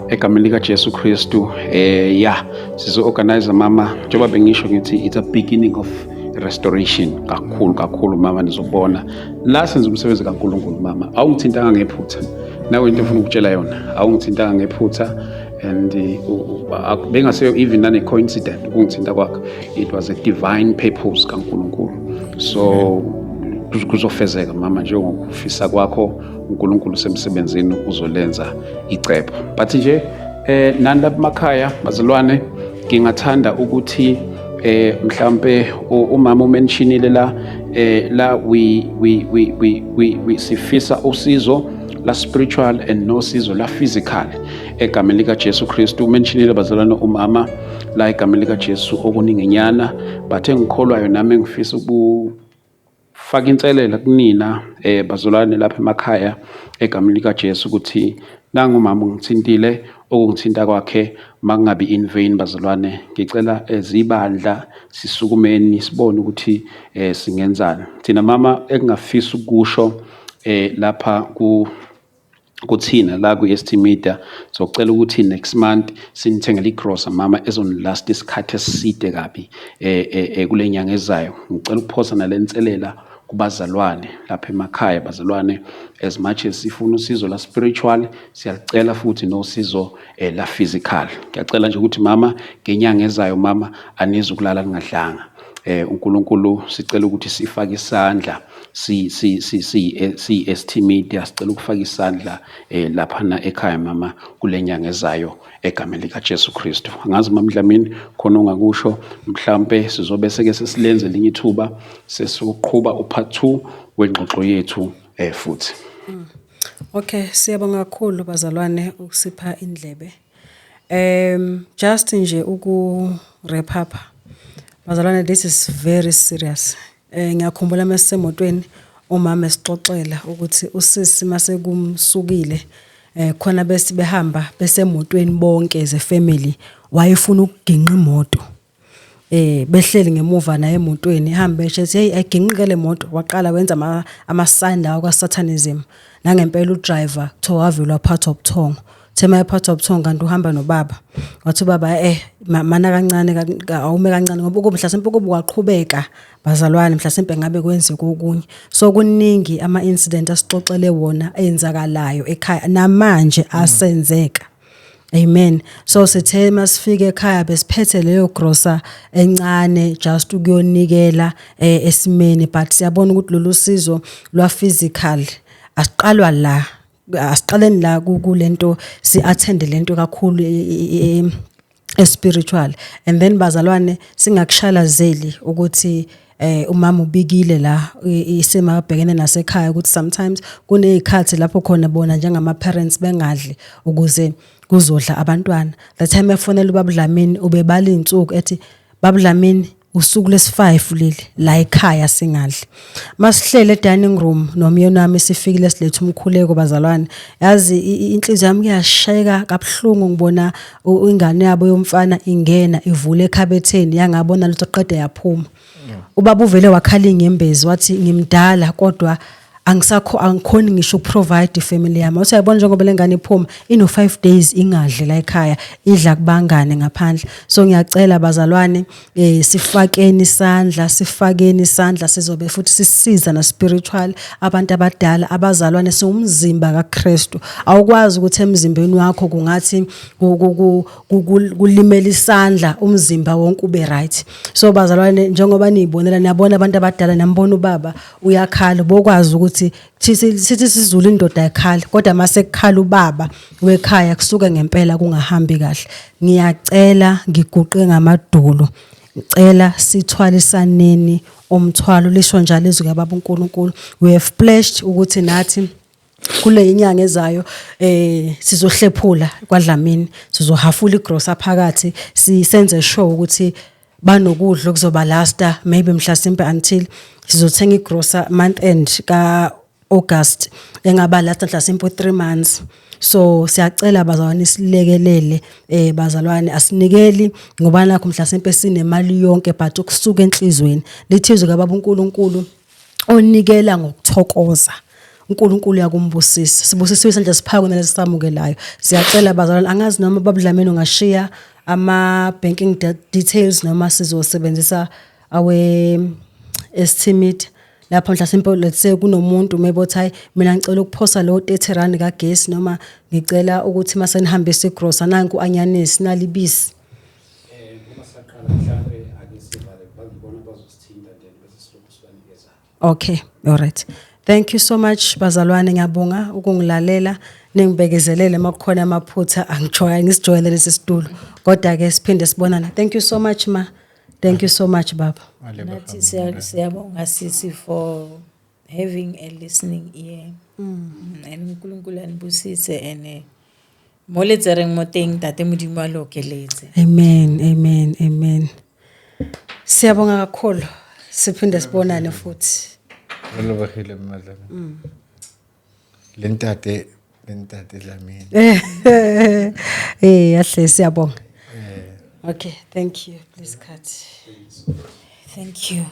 egameni lika Jesu Kristu. Sizo-organizer mama, njengoba bengisho ngithi it's a beginning of restoration. Kakhulu mama, nizobona la senza umsebenzi kaNkulunkulu mama. Awungithintanga ngephutha. Nawe into ufuna ukutshela yona, awungithintanga ngephutha and bengaseyo even nane coincidence ukungithinta kwakho. It was a divine purpose kaNkulunkulu. So kuzofezeka mama njengokufisa kwakho uNkulunkulu semsebenzini uzolenza icebo. But nje nani lapha emakhaya bazalwane ngingathanda ukuthi mhlambe umama umentionile la we sifisa usizo la spiritual and no sizo la physical egameni lika Jesu Kristu. Umentionile bazalwane umama la egameni lika Jesu okuninginyana bathe ngikholwayo nami ngifisa faka inselela kunina bazalwane lapha emakhaya egameni lika Jesu ukuthi nangu mama ungithintile okungithinta kwakhe makungabi in vain bazalwane. Ngicela ezibandla sisukumeni sibone ukuthi singenzani. Thina mama ekungafisa ukusho lapha kuthina la ku-ST Media socela ukuthi next month sinithengele igrosa mama ezonilast isikhathi eside kabi kule nyanga ezayo. Ngicela ukuphosa nalenselela kubazalwane lapha emakhaya bazalwane, as much as sifuna usizo la spiritual siyacela futhi nosizo la physical. Ngiyacela nje ukuthi mama ngenyanga ezayo mama anizukulala ningadlanga. uNkulunkulu sicela ukuthi sifake isandla si ST Media sicela ukufaka isandla lapha na ekhaya mama kulenyanga ezayo egameni lika Jesu Kristu. Angazi mama Dlamini khona ungakusho mhlambe sizobe seke sesilenze linye ithuba sesiqhubha upart 2 wengxoxo yethu futhi. Okay, siyabonga kakhulu bazalwane ukusipha indlebe. Just nje uku wrap up. Bazalwane, this is very serious. Ngiyakhumbula mesemotweni umama esixoxela ukuthi usisi mase kumsukile khona bese behamba besemotweni bonke as a family wayefuna ukuginqa imoto. behleli ngemuva naye emotweni ehambe besho ethi hey aginqike le moto waqala wenza ama-sign lawa kwa-satanism nangempela udriver kuthiwa wavelwa part obuthongo thema part obuthongo kanti uhamba nobaba wathi ubaba mana kancane awume kancane ngoba ukuba mhlasimpe kuba waqhubeka bazalwane mhlasimpe ngabe kwenze kokunye so kuningi ama-incident asixoxele wona enzakalayo ekhaya namanje asenzeka. Amen. So sithe masifike ekhaya besiphethe leyo grocer encane just ukuyonikela esimeni but siyabona ukuthi lolu sizo lwa physical asiqalwa la asiqaleni la kulento si attend lento kakhulu spiritual and then bazalwane singakushalazeli ukuthi umama ubikile la isema abhekene nasekhaya ukuthi sometimes kunezikhathi lapho khona bona njengama parents bengadli ukuze kuzodla abantwana. The time efonela ubaba Dlamini ubebala insuku ethi baba Dlamini usuku lesi5 leli la ekhaya singadli. Masihlele dining room nomyeni wami sifikile silethe umkhuleko bazalwane. Yazi inhliziyo yami iyashayeka kabuhlungu ngibona ingane yabo yomfana ingena ivule ekhabetheni yangabona lutho qede yaphuma. Ubaba uvele wakhala ingembezi wathi ngimdala kodwa angikhoni ngisho ukuprovide ifamily yami. Uthi uyabona njengoba lengane iphuma ino 5 days ingadli la ekhaya idla kubangane ngaphandle. So ngiyacela bazalwane sifakeni isandla sizobe futhi sisiza na spiritual abantu abadala abazalwane siumzimba kaKristu. Awukwazi ukuthi emzimbeni wakho kungathi kulimela isandla umzimba wonke ube right. So bazalwane njengoba niyibonela niyabona abantu abadala nambona ubaba uyakhala bokwazi ukuthi sithi sizulu indoda yakhala kodwa mase kukhala ubaba wekhaya kusuka ngempela kungahambi kahle. Ngiyacela ngiguqe ngamadolo ngicela sithwalisaneni omthwalo lisho njalo izwi kaBaba uNkulunkulu. We have pledged ukuthi nathi kule inyanga ezayo sizohlephula kwaDlamini sizohafula igrocer phakathi sisenze sure ukuthi banokudla okuzoba lasta maybe mhlasimpe until sizothenga igrocer month end ka August engaba lasta mhlasimpe 3 months. So siyacela bazalwane silekelele bazalwane asinikeli ngoba nakho mhlasimpe sinemali yonke but ukusuka enhlizweni lithizwe kaBaba uNkulunkulu onikela ngokuthokoza. uNkulunkulu yakumbusisa sibusisiwe isandla siphako nalesisamukelayo. Siyacela bazalwane angazi noma Baba Dlamini ungashiya ama banking details noma sizosebenzisa awe estimate lapho mhlasimpe let's say kunomuntu maybe othi mina ngicela ukuphosa lo 30 rand kagesi noma ngicela ukuthi mase nihambise igrocer nanku anyanisi nalibisi uma saqala mhlambe ake sivale bazibona bazosithinta then bese silokhu sibanikeza. Okay, all right. Thank you so much bazalwane ngiyabonga ukungilalela ningibekezelele makukhona amaphutha angijoya ngisijwayele lesi situlo kodwa ke siphinde sibonana. Thank you so much ma. Thank you so much baba. Nathi siyabonga sisi for having a listening ear. And uNkulunkulu anibusise and moletsere ngmoteng tate modimo a lokeletse. Amen, amen, amen. Siyabonga kakhulu. Siphinde sibonane futhi. Olobahile madlana. Lentate Dlamini. Yahle siyabonga. Okay, thank you. Please cut. Thank you.